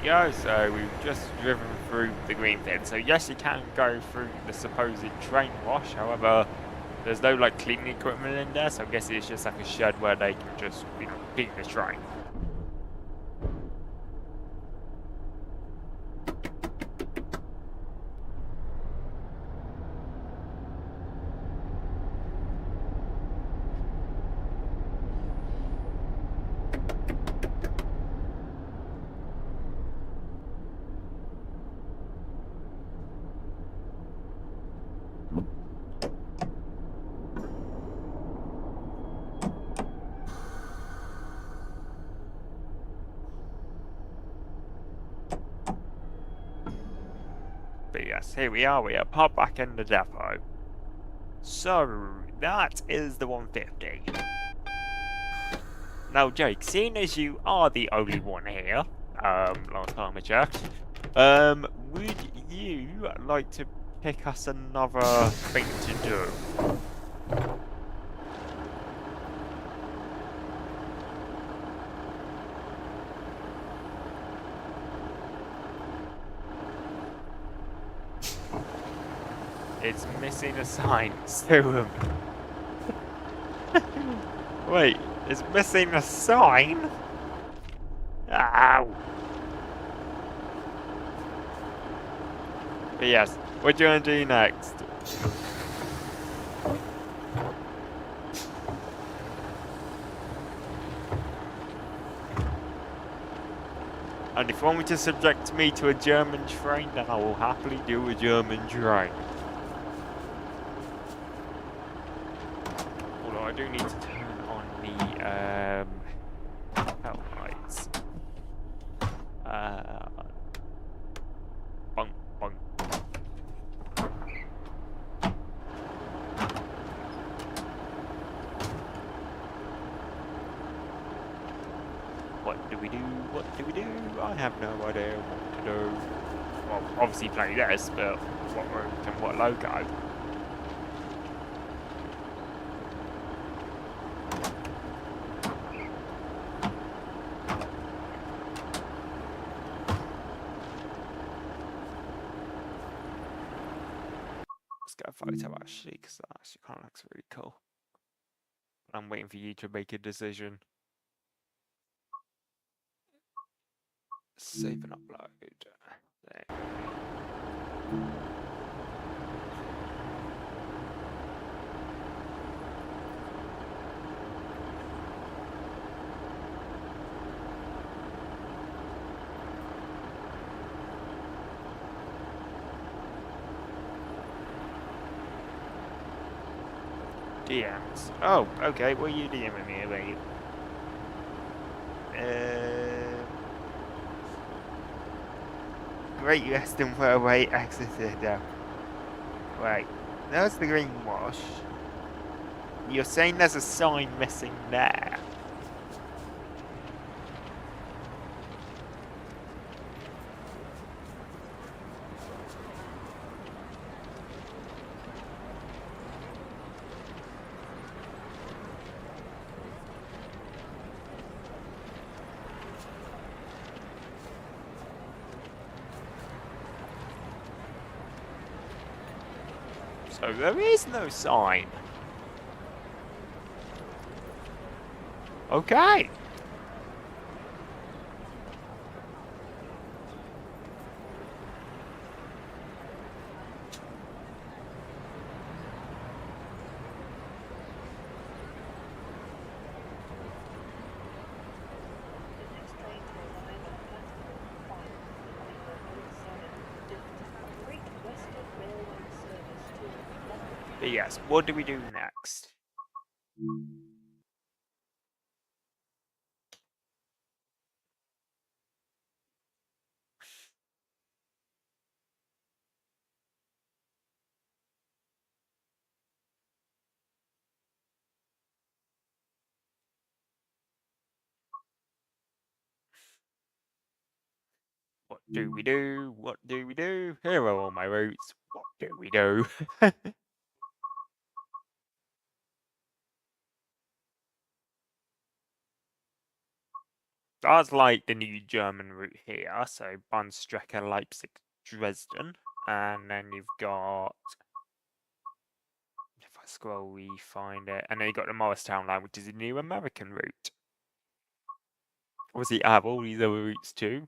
Speaker 1: Go, so we've just driven through the green bin. So yes, you can go through the supposed train wash, however, there's no like cleaning equipment in there, so I guess it's just like a shed where they can just, you know, clean the train. But yes, here we are popped back in the depot. So, that is the 150. Now Jake, seeing as you are the only one here, last time I checked, would you like to pick us another thing to do? It's missing a sign. So, wait, it's missing a sign? Ow! But yes, What do you want to do next? And if you want me to subject me to a German train, then I will happily do a German train. Although I do need to turn on the headlights. Bunk, bunk. What do we do? What do we do? I have no idea what to do. Well, obviously play this, but what route and what logo? Let's get a photo actually, because that actually kind of looks really cool. I'm waiting for you to make a decision. Save and upload. There. DMs. Oh, okay. What are you DMing me about? Great Western Railway exited. Right. There's the greenwash. You're saying there's a sign missing there. So there is no sign. Okay.
Speaker 3: The next train to arrive at platform 5 on the Great Western Railway service to London.
Speaker 1: But yes, what do we do next? What do we do? What do we do? Here are all my routes. What do we do? That's like the new German route here. So Bahnstrecke Leipzig Dresden. And then you've got, if I scroll, we find it. And then you've got the Morristown line, which is a new American route. Obviously, I have all these other routes too.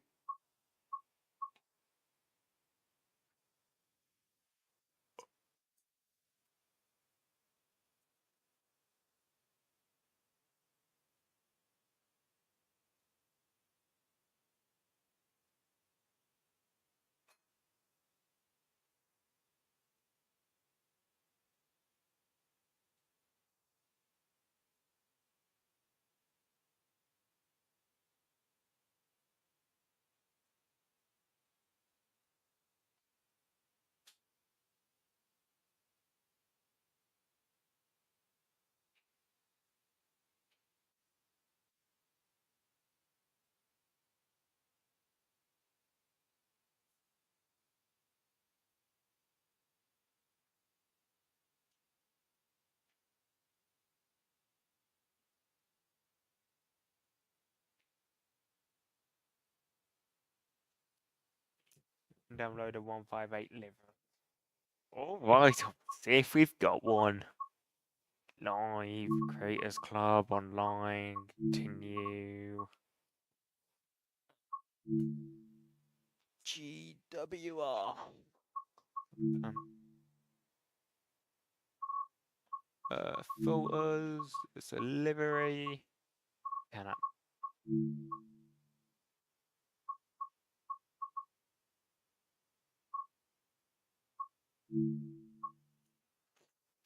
Speaker 1: Download a 158 liver. Alright, let's see if we've got one. Live, Creators Club, online, continue. GWR. Filters. It's a livery. Can I?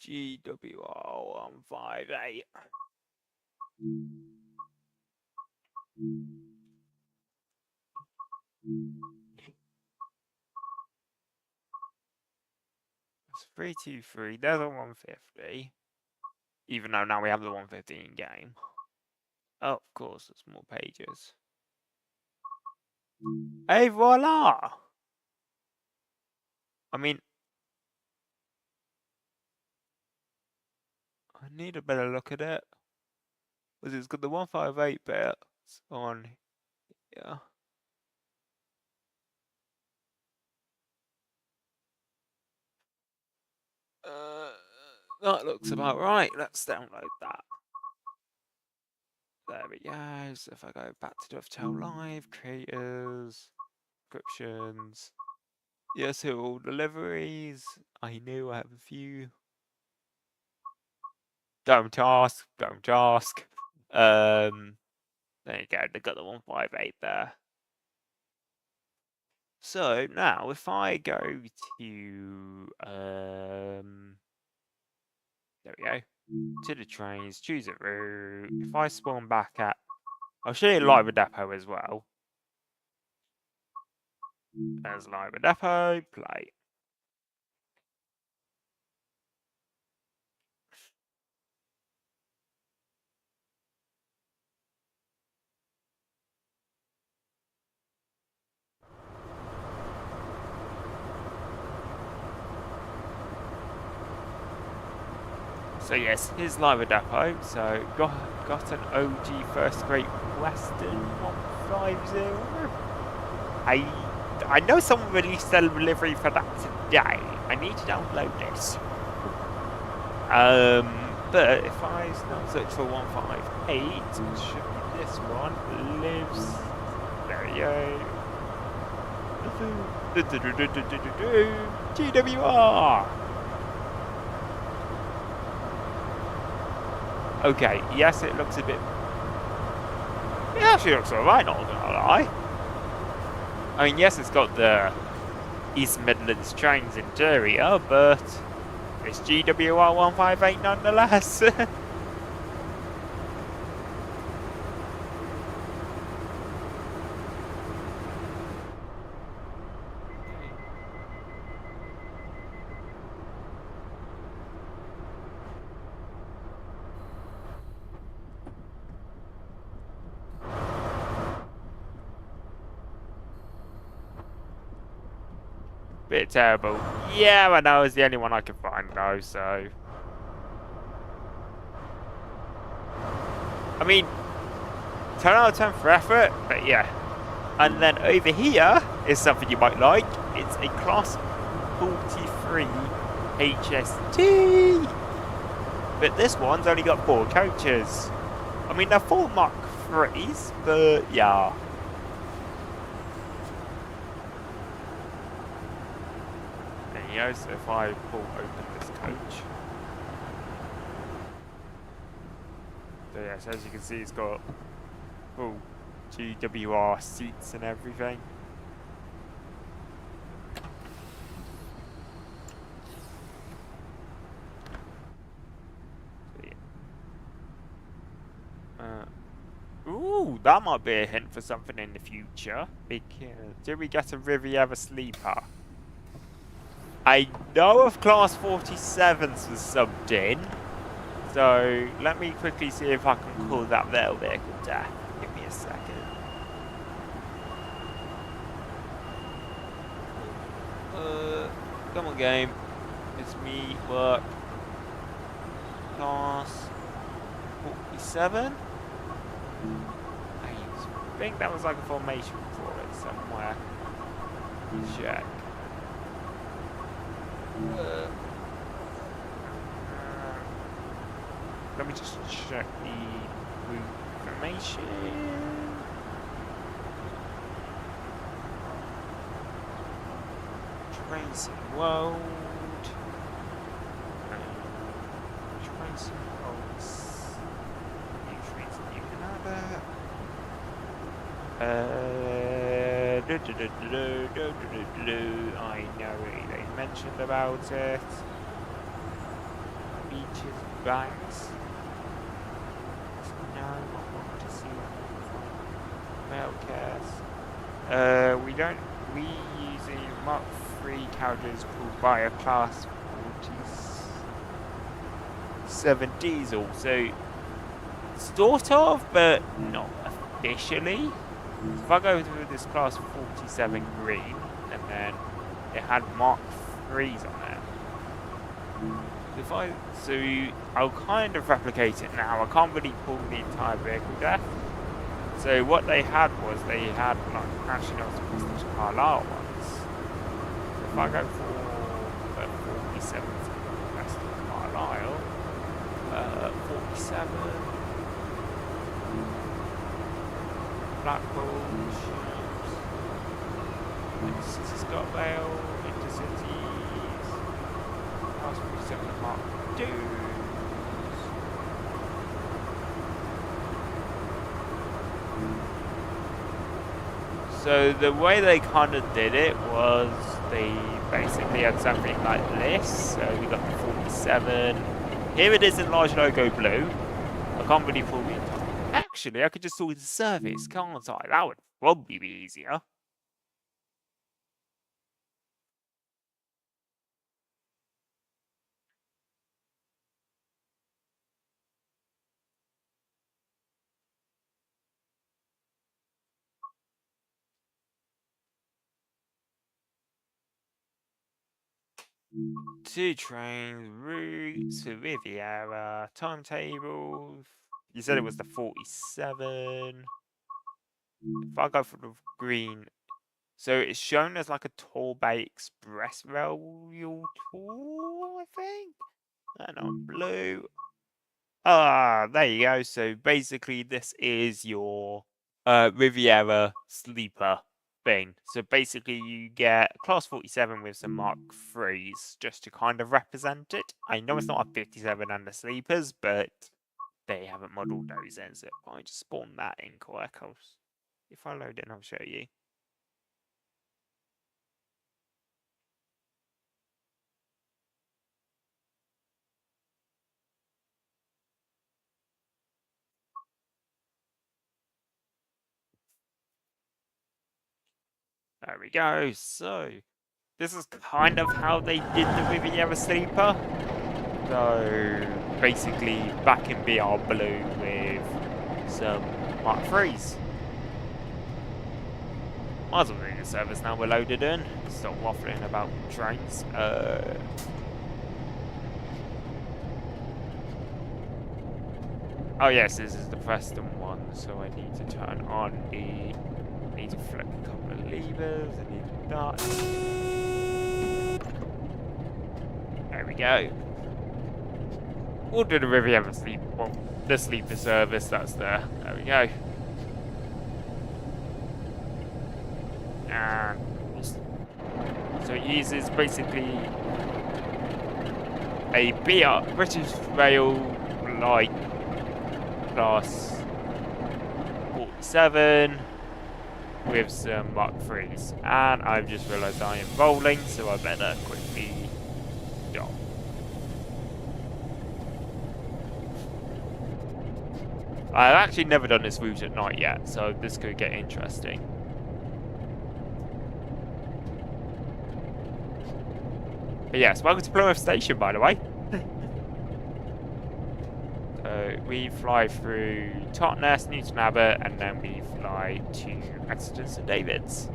Speaker 1: GWR158. It's 323. There's a 150. Even though now we have the 150 in game. Oh, of course, there's more pages. Hey, voila! I mean, I need a better look at it. Because it's got the 158 bit on here. That looks about right. Let's download that. There we go. So if I go back to Dovetail Live, creators, descriptions. Yes, here are all deliveries. I knew I have a few. Don't ask. Don't ask. There you go. They got the 158 there. So now, if I go to there we go, to the trains, choose a route. If I spawn back at, I'll show you Live Depot as well. There's Live Depot, play. So yes, here's Live Depot. So got an OG First Great Western 150. I know someone released a delivery for that today. I need to download this. But if I now search for 158, it should be this one. Lives. There you go. GWR. Okay, yes, it looks a bit. It actually looks alright, not gonna lie. I mean, yes, it's got the East Midlands Trains interior, but it's GWR 158 nonetheless. Bit terrible. Yeah, I know, it's the only one I can find though, so. I mean, 10 out of 10 for effort, but yeah. And then over here is something you might like. It's a Class 43 HST. But this one's only got 4 coaches. I mean, they're 4 Mark 3s, but yeah. So if I pull open this coach, so yes, as you can see, it's got full GWR seats and everything. So, yeah. Ooh, that might be a hint for something in the future. Because did we get a Riviera sleeper? I know of Class 47s was subbed in, so let me quickly see if I can call that rail vehicle down. Give me a second. Come on, game. It's me, work. Class 47? I think that was like a formation for it somewhere. Check. Let me just check the route information. Racing World. Racing World. New trains and new Canada. I know they mentioned about it. Beaches, banks. No, I want to see Mailcares. We use a Mark III carriages pulled by a Class 47 diesel, so sort of, but not officially. If I go through this Class 47 green, and then it had Mark III's on there. So I'll kind of replicate it now. I can't really pull the entire vehicle there. So what they had was like Nationals Prestige Carlisle ones. So if I go for the 47 Prestige Carlisle, 47 Blackpool, Intercity Scottvale, Intercities, Class 47 Mark II. So the way they kind of did it was they basically had something like this. So we got the 47. Here it is in large logo blue. I can't really pull the entire. Actually, I could just sort the service, can't I? That would probably be easier. Two trains, routes for Riviera, timetables. You said it was the 47. If I go for the green, so it's shown as like a Torbay Express Rail tour, I think. And on blue. Ah, there you go. So basically, this is your Riviera sleeper thing. So basically, you get Class 47 with some Mark IIIs just to kind of represent it. I know it's not a 57 and the sleepers, but they haven't modelled those in, so I just spawn that in Quirkos. If I load it, I'll show you. There we go. So this is kind of how they did the Riviera sleeper. So basically back in BR blue with some Mark IIIs. Might as well do the service now we're loaded in. Stop waffling about trains. Oh yes, this is the Preston one, so I need to turn on the... I need to flick a couple of levers, I need that. There we go. We'll do the Riviera sleep, well, the sleeper service, that's there. There we go. And so it uses basically a British Rail like Class 47 with some Mark IIIs, and I've just realised I am rolling, so I better quickly stop. I've actually never done this route at night yet, so this could get interesting. But yes, welcome to Plymouth Station, by the way. So we fly through Totnes, Newton Abbot, and then we fly to Exeter St David's.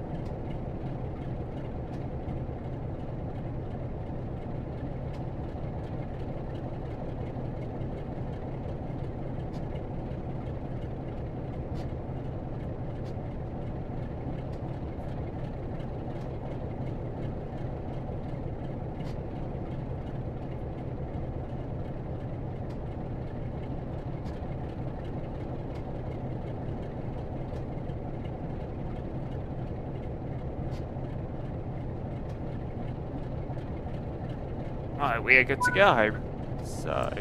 Speaker 1: Right, we are good to go. So.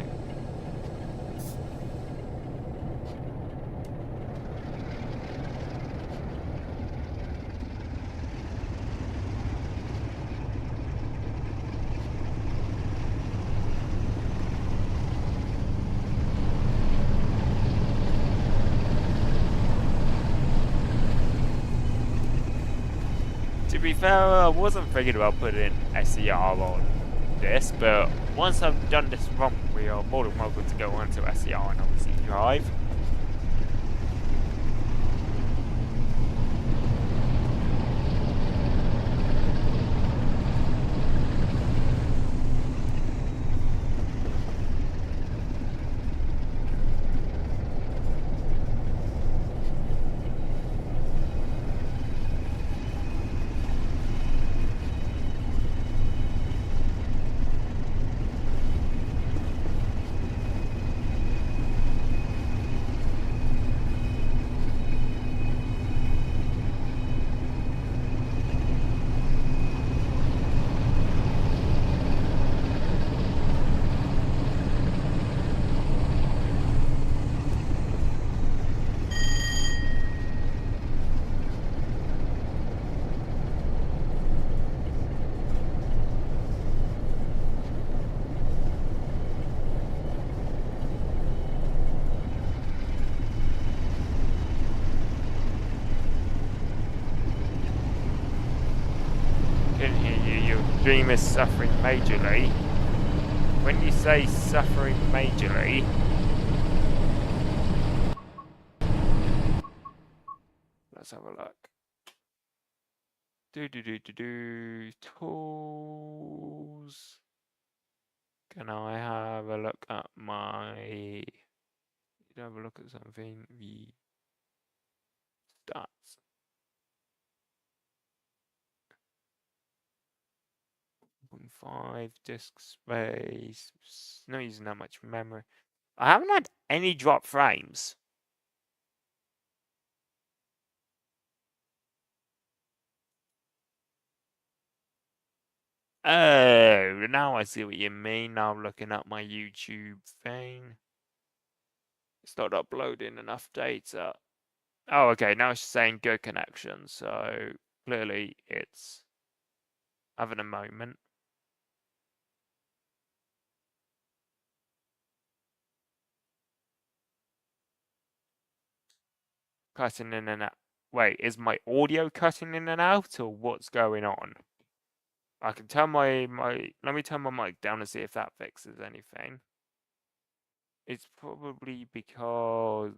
Speaker 1: To be fair, I wasn't thinking about putting SER on this, but once I've done this run, we are more than welcome to go on to SER and obviously drive. Couldn't hear you. Your dream is suffering majorly. When you say suffering majorly, let's have a look. Tools. Can I have a look at my? Have a look at something. The stats. 0.5 disk space. Not using that much memory. I haven't had any drop frames. Oh, now I see what you mean. Now I'm looking at my YouTube thing. It's not uploading enough data. Oh, okay. Now it's saying good connection. So clearly it's having a moment. Cutting in and out. Wait, is my audio cutting in and out, or what's going on? I can turn my let me turn my mic down and see if that fixes anything. It's probably because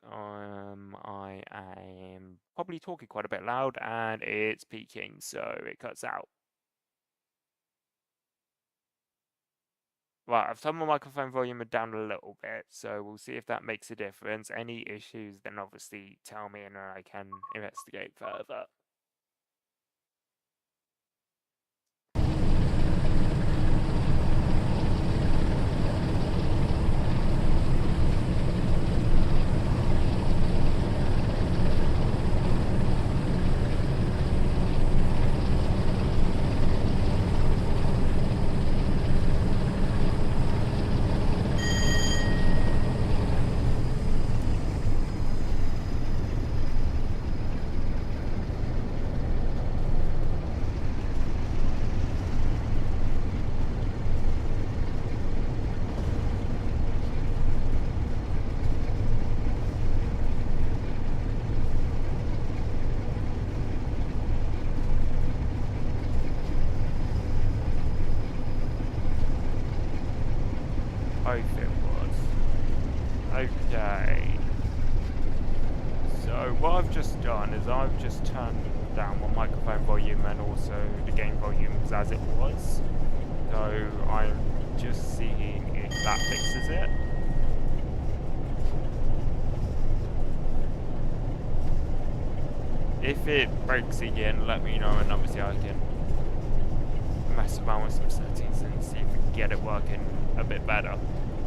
Speaker 1: I am probably talking quite a bit loud and it's peaking, so it cuts out. Right, I've turned my microphone volume down a little bit, so we'll see if that makes a difference. Any issues, then obviously tell me and I can investigate further. Hope it was. Okay. So what I've just done is I've just turned down my microphone volume and also the game volumes as it was. So I'm just seeing if that fixes it. If it breaks again, let me know and obviously I can mess around with some settings and see if we can get it working a bit better.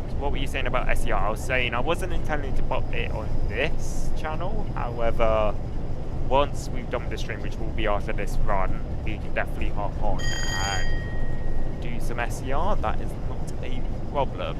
Speaker 1: So what were you saying about SER? I was saying I wasn't intending to put it on this channel. However, once we've done the stream, which will be after this run, we can definitely hop on and do use some SCR, that is not a problem.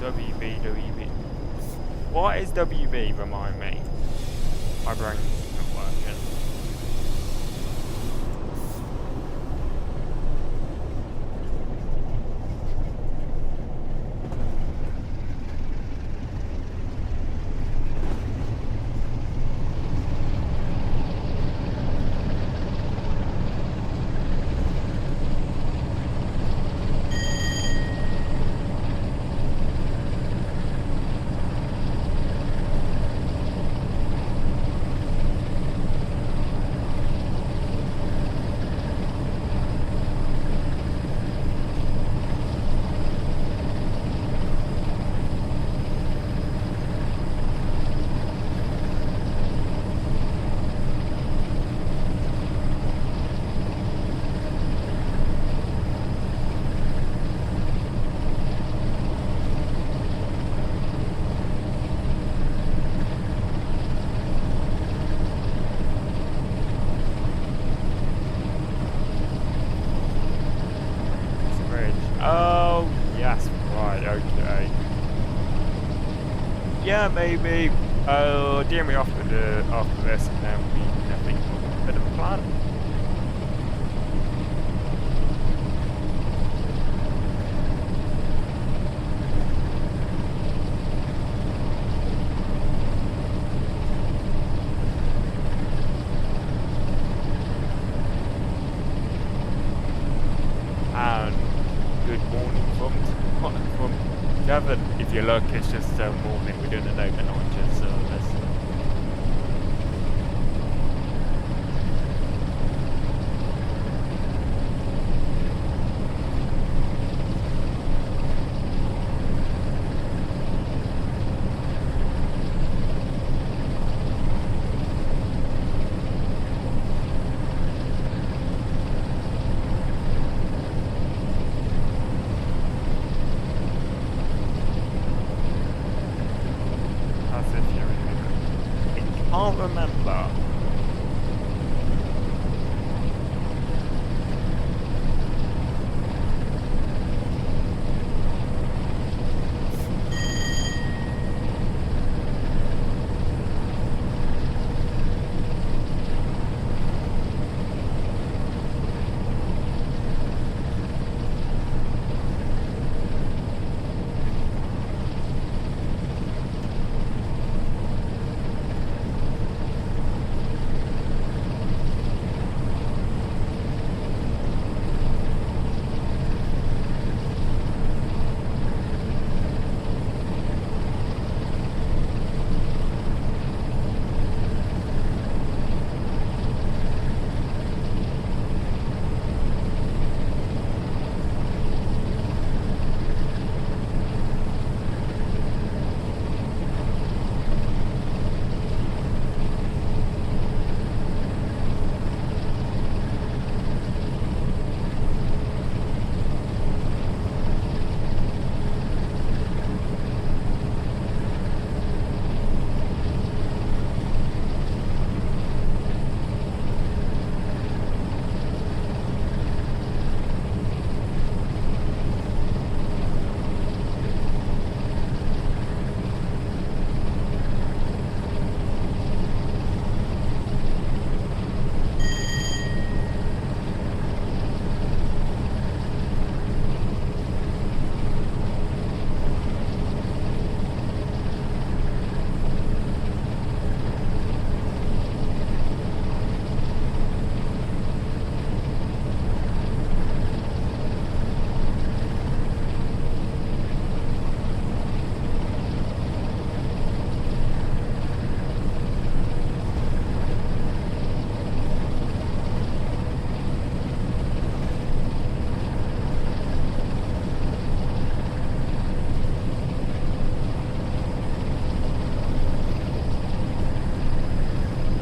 Speaker 1: WB. What is WB? Remind me. My brain's not working. Oh, yes, right, okay. Yeah, maybe. DM me after this, and then we can think of a bit of a plan. And good morning from Devon. If you look, it's just morning. We're doing an overnight jet service. As if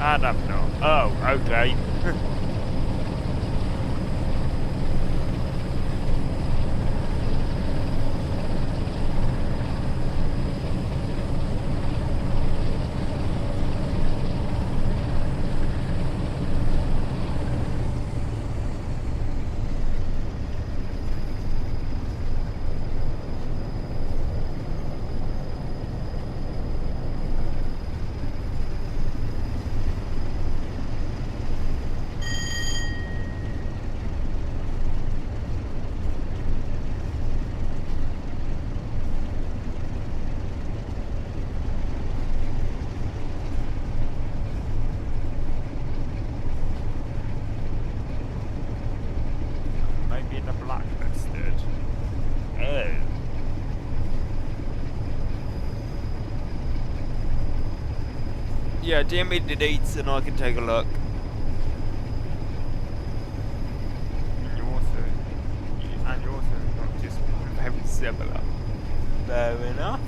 Speaker 1: And I'm not. Oh, okay. Maybe in the blacklisted. Oh. Yeah, DM me the dates and I can take a look. And you're also not just very similar. Fair enough.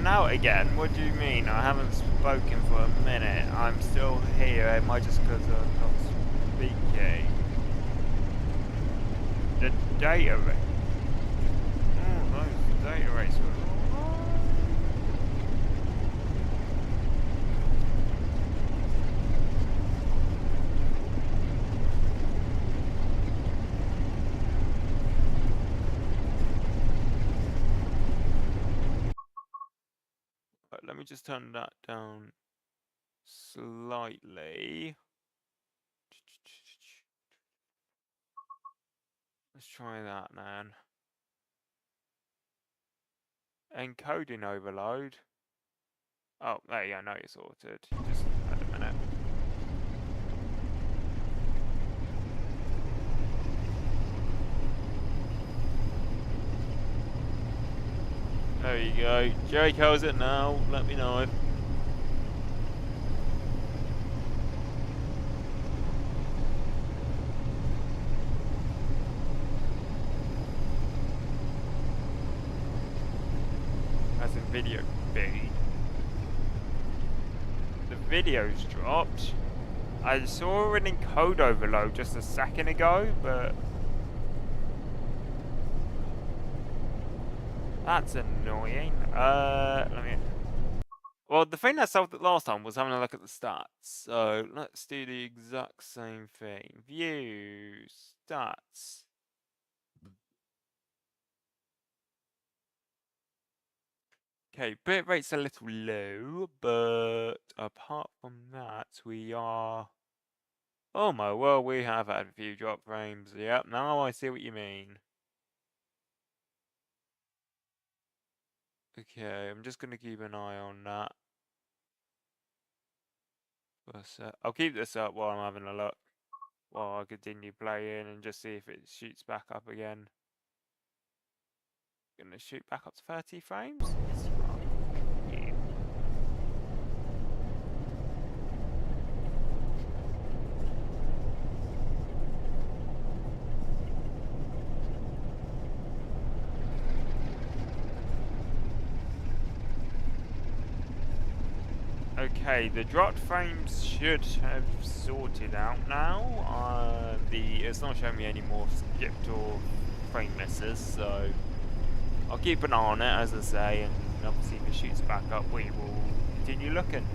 Speaker 1: out again? What do you mean? I haven't spoken for a minute. I'm still here. Am I just because I'm not speaking? The data rate. Oh, those data rates were right, let me just turn that down slightly. Let's try that, man. Encoding overload. Oh, there you go, now you're sorted. Just wait a minute. There you go. Jake, how's it now? Let me know. As in video feed. The video's dropped. I saw an encode overload just a second ago, but that's annoying. Let me. Well, the thing that solved it last time was having a look at the stats. So let's do the exact same thing. View stats. Okay, bit rate's a little low, but apart from that, we are. Oh my word, we have had a few drop frames. Yep, now I see what you mean. Okay, I'm just gonna keep an eye on that. I'll keep this up while I'm having a look. While I continue playing and just see if it shoots back up again. Gonna shoot back up to 30 frames? Yes, you are. Yeah. Okay, the dropped frames should have sorted out now. It's not showing me any more skipped or frame misses, so I'll keep an eye on it, as I say, and obviously if it shoots back up, we will continue looking.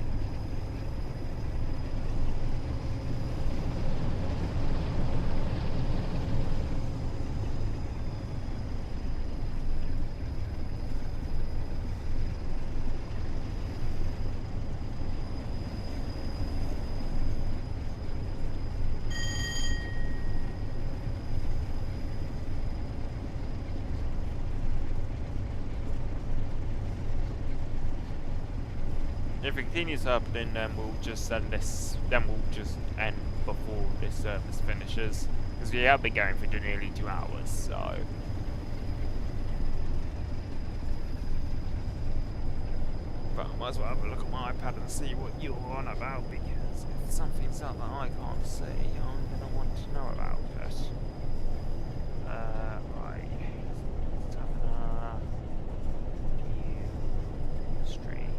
Speaker 1: If it continues happening, then we'll just end this. Then we'll just end before this service finishes, because we have been going for nearly 2 hours. So, but I might as well have a look at my iPad and see what you're on about, because if something's up that I can't see, I'm gonna want to know about it. Right. Let's have a view stream.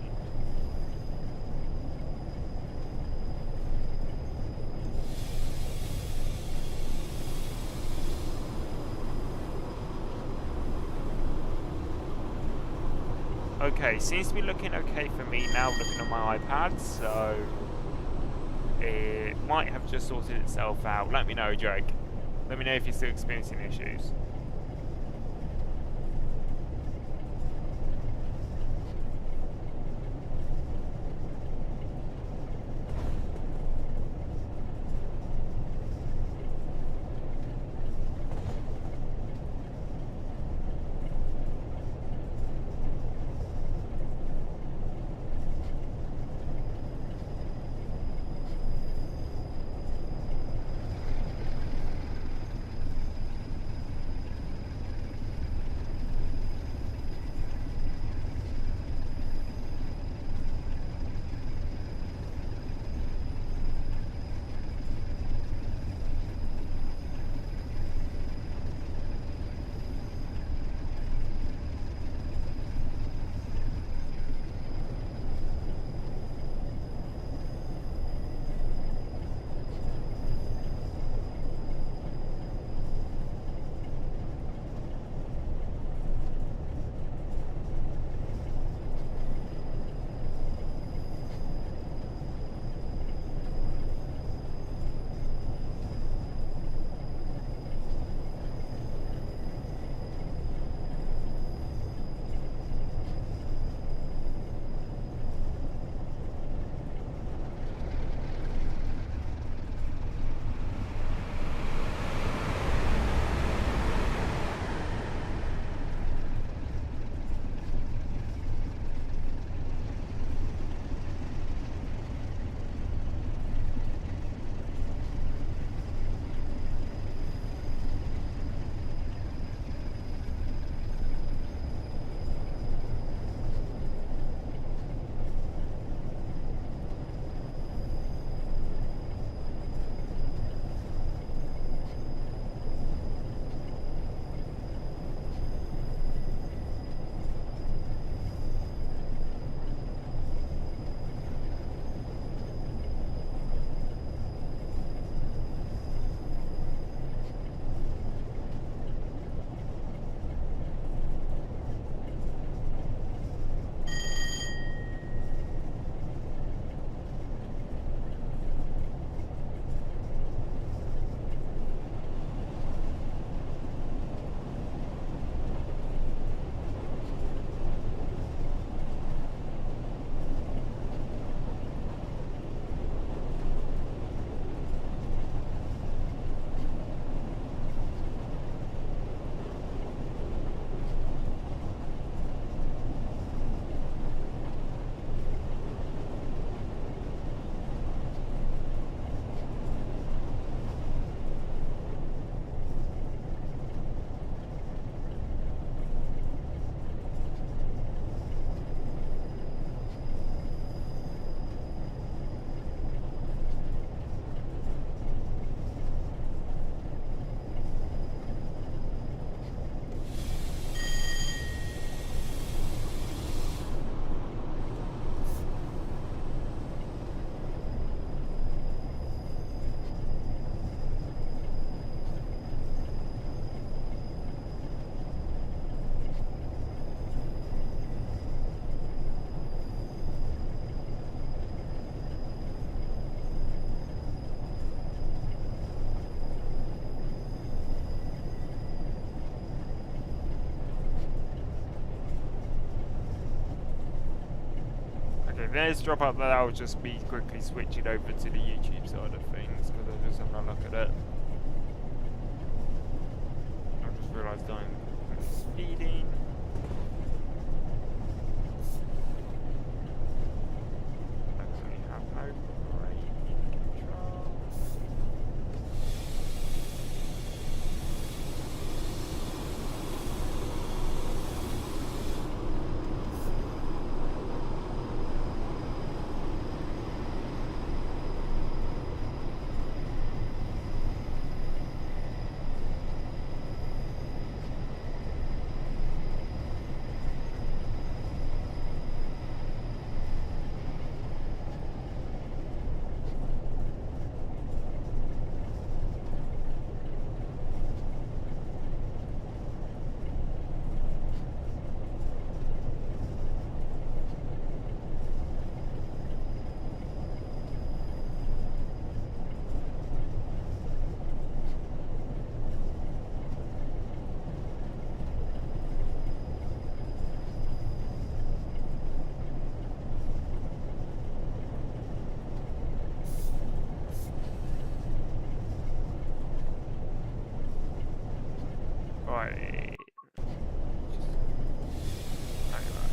Speaker 1: Okay, seems to be looking okay for me now looking at my iPad, so it might have just sorted itself out. Let me know, Jake. Let me know if you're still experiencing issues. there's drop out there, I'll just be quickly switching over to the YouTube side of things because I just having a look at it. I just realised I'm speeding. Actually have no braking control. Right. Hang on.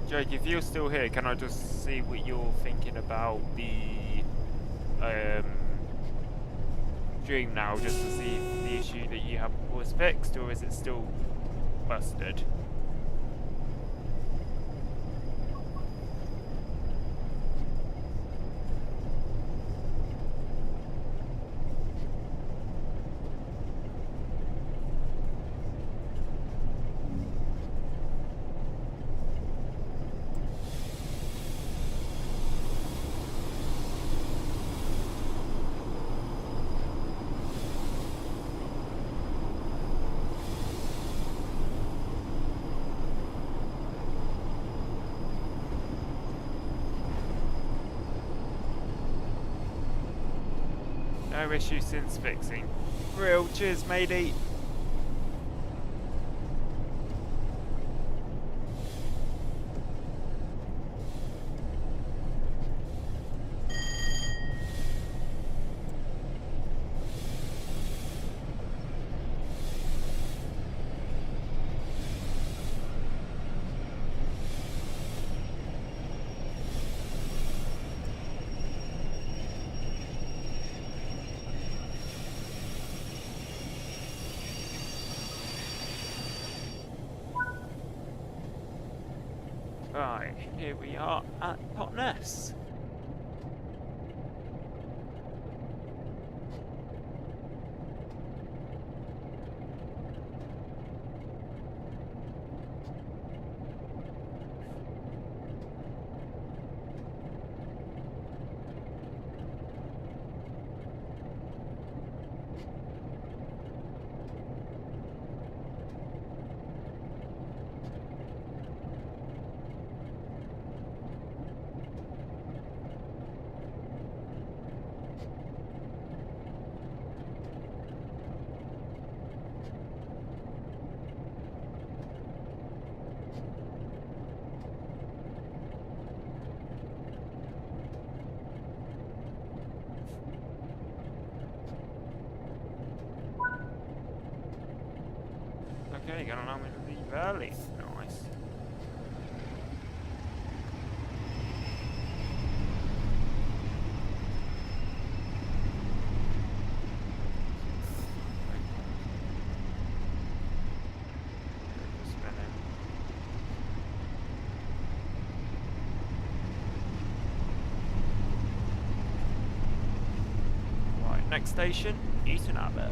Speaker 1: Jake, if you're still here, can I just see what you're thinking about the stream now, just to see if the issue that you have was fixed, or is it still busted? No issue since fixing. Real, cheers matey. Right, here we are at Totnes. Okay, gonna allow me to leave early. Nice. Spinning. Right, next station, Eton Abbot.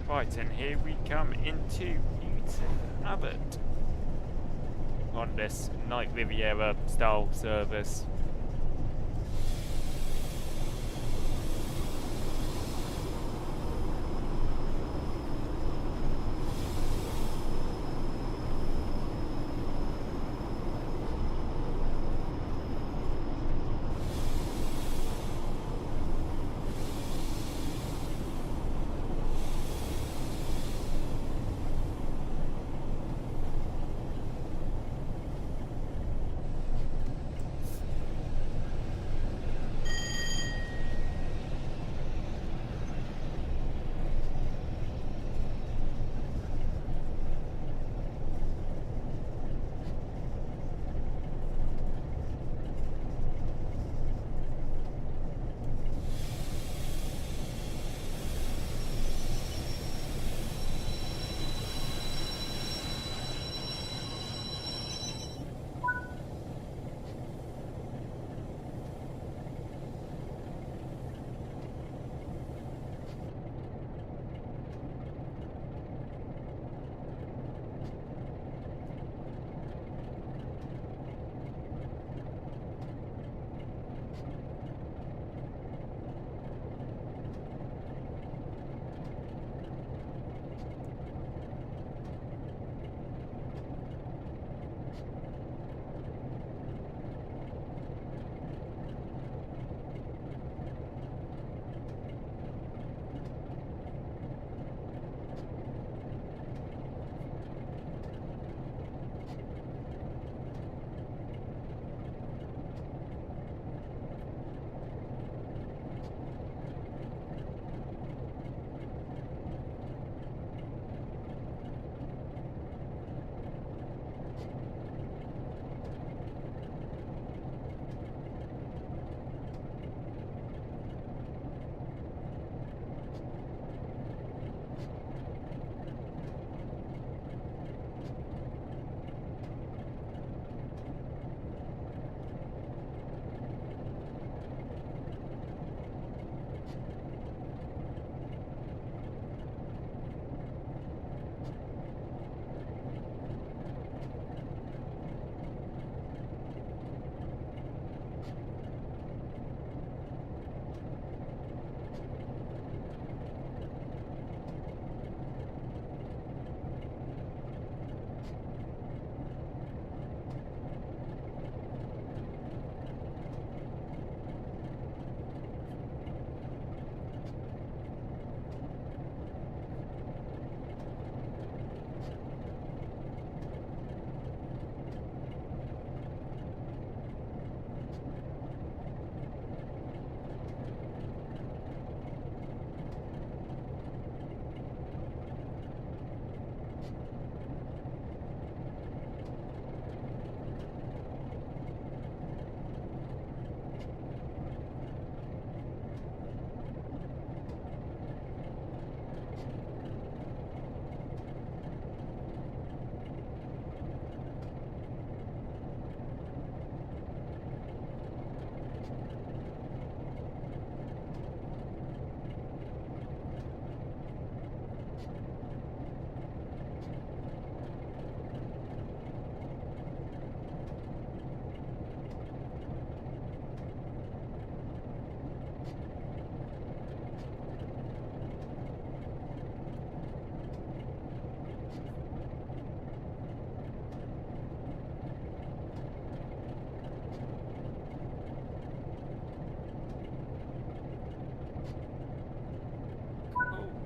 Speaker 1: Right, and here we come into Newton Abbot on this Night Riviera style service.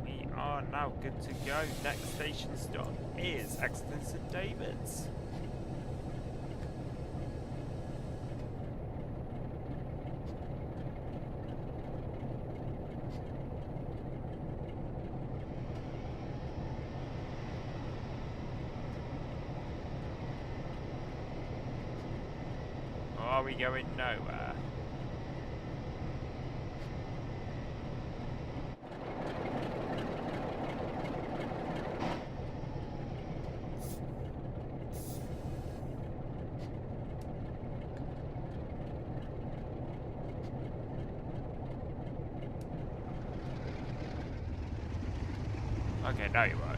Speaker 1: We are now good to go. Next station stop is Exeter St David's. Or are we going nowhere? Okay, now you work.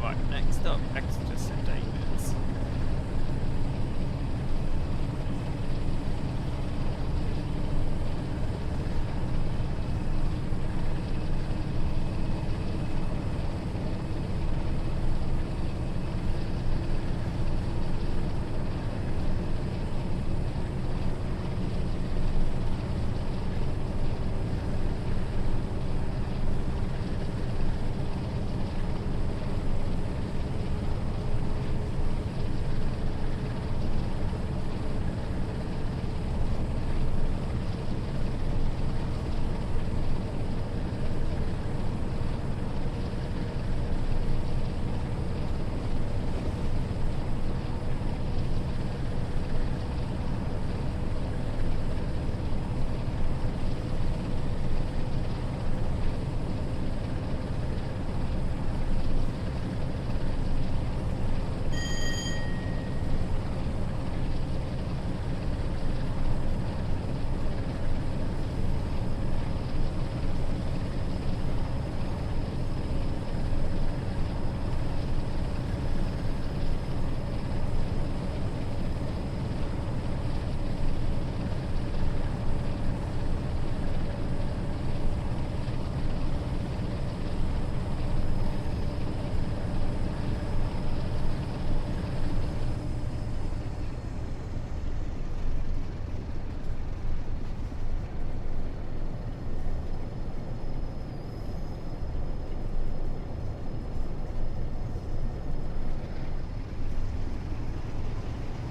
Speaker 1: Right, next up, Exeter St David's.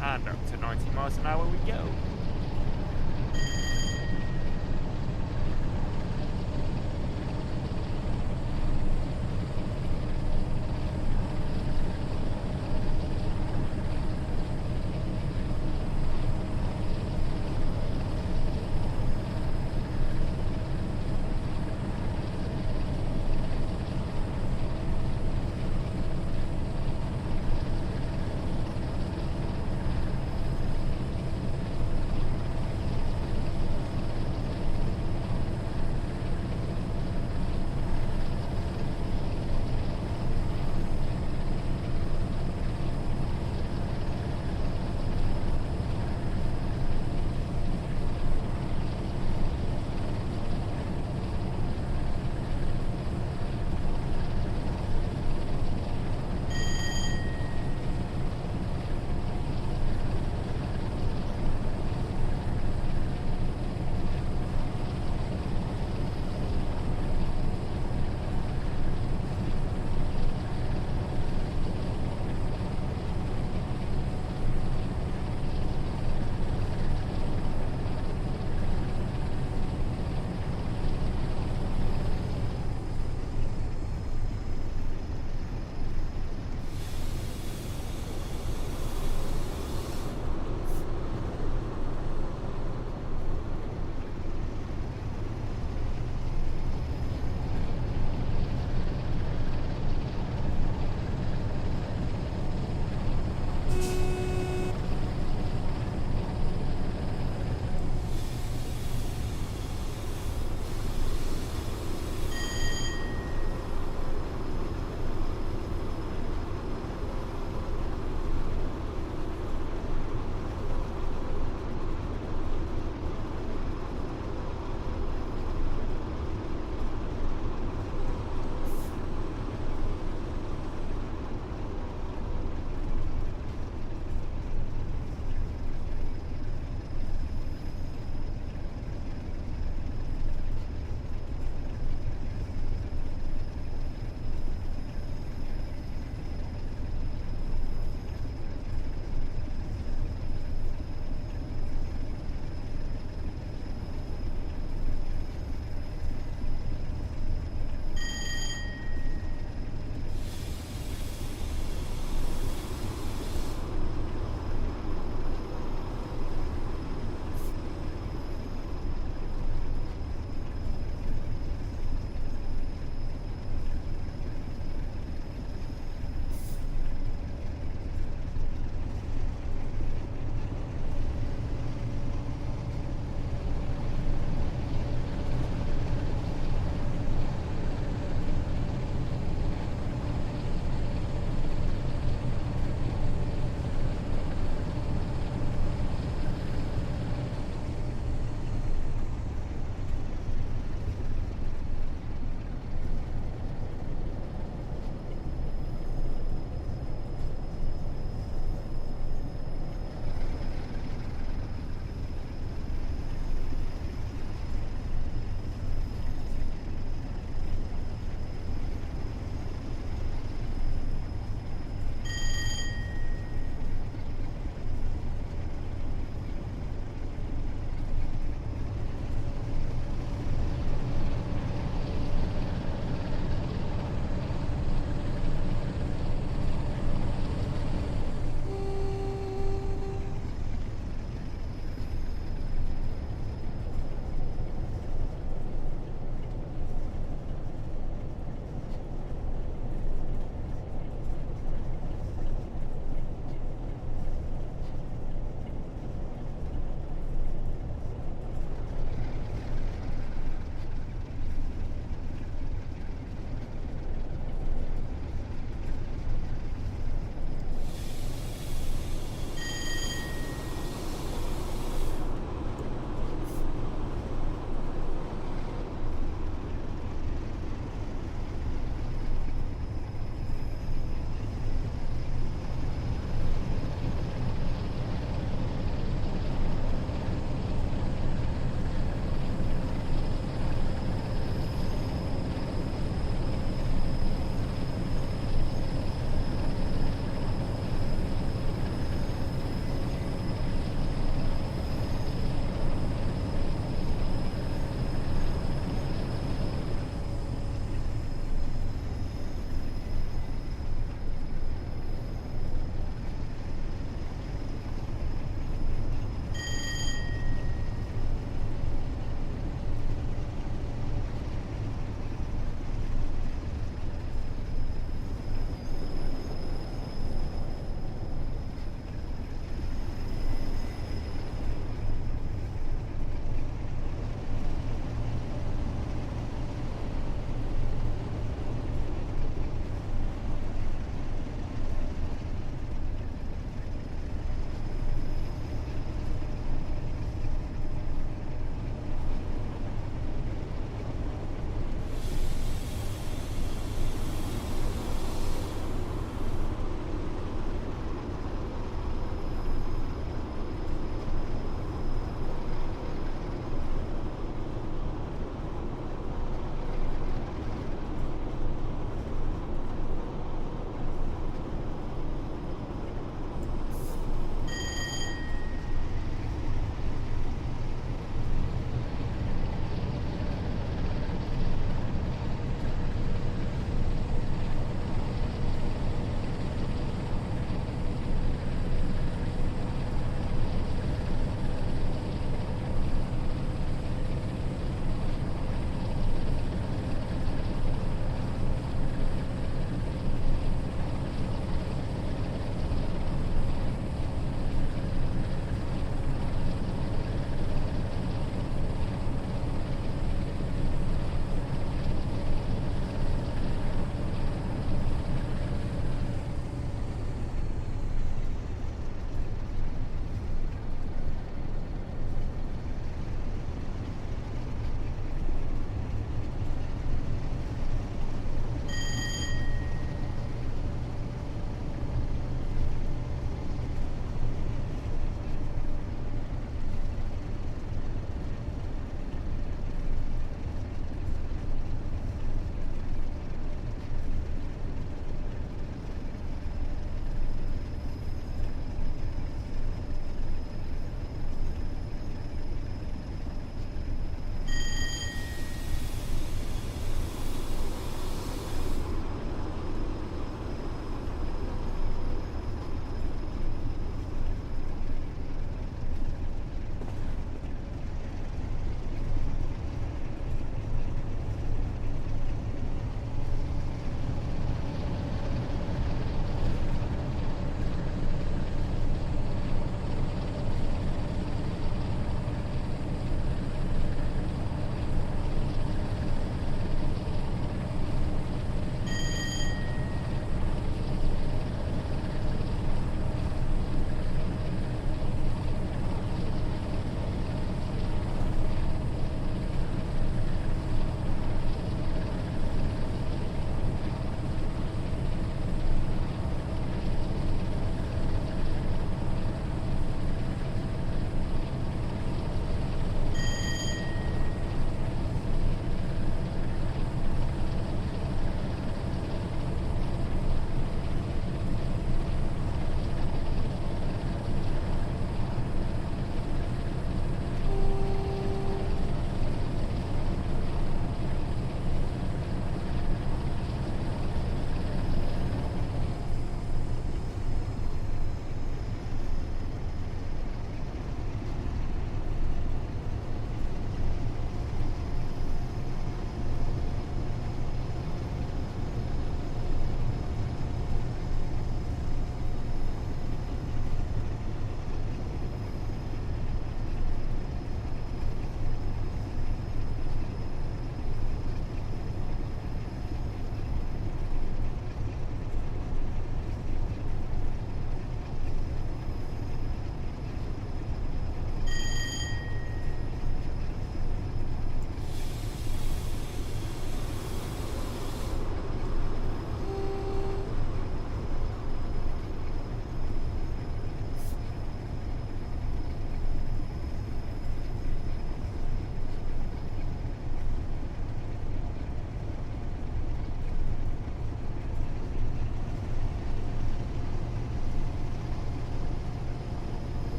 Speaker 1: And up to 90 miles an hour we go.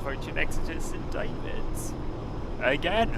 Speaker 1: approaching Exeter St David's. Again!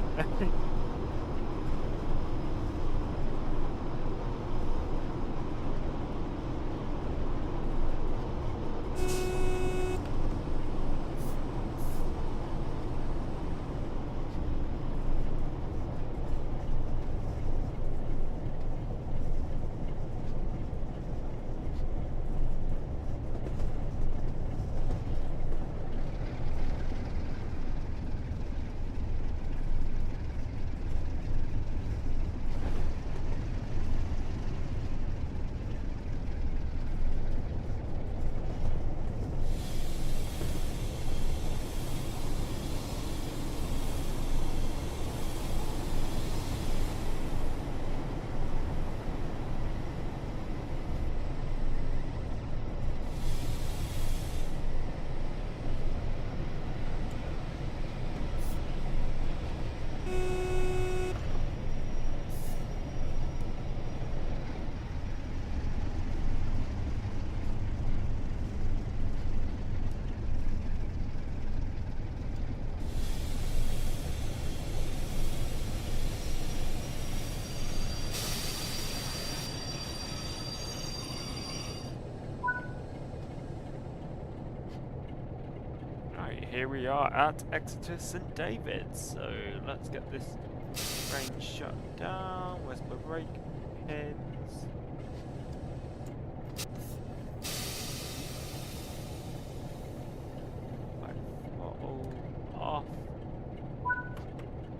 Speaker 1: Right, here we are at Exeter St David's. So let's get this train shut down. Where's my brake pins? Right, throttle off.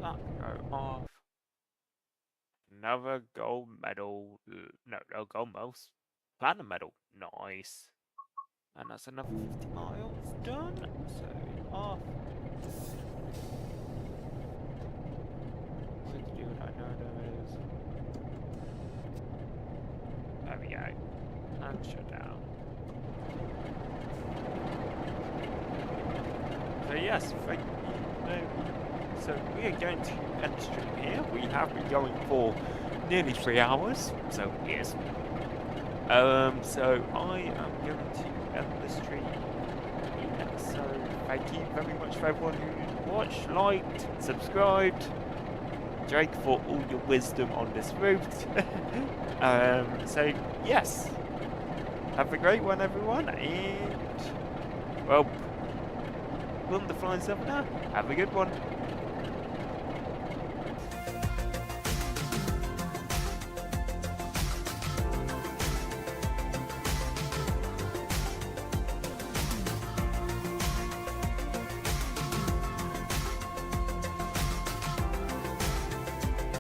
Speaker 1: That go off. Another gold medal. No, gold medals. Platinum medal. Nice. And that's another 50 miles done. So off. What to do what I know there is. There we go. And shut down. So yes, thank you. So we are going to end the stream here. We have been going for nearly 3 hours. So yes. So I am going to end the stream. Yeah, so thank you very much for everyone who watched, liked, subscribed. Drake, for all your wisdom on this route. So yes, have a great one, everyone, and well, William the Flying Southerner, have a good one.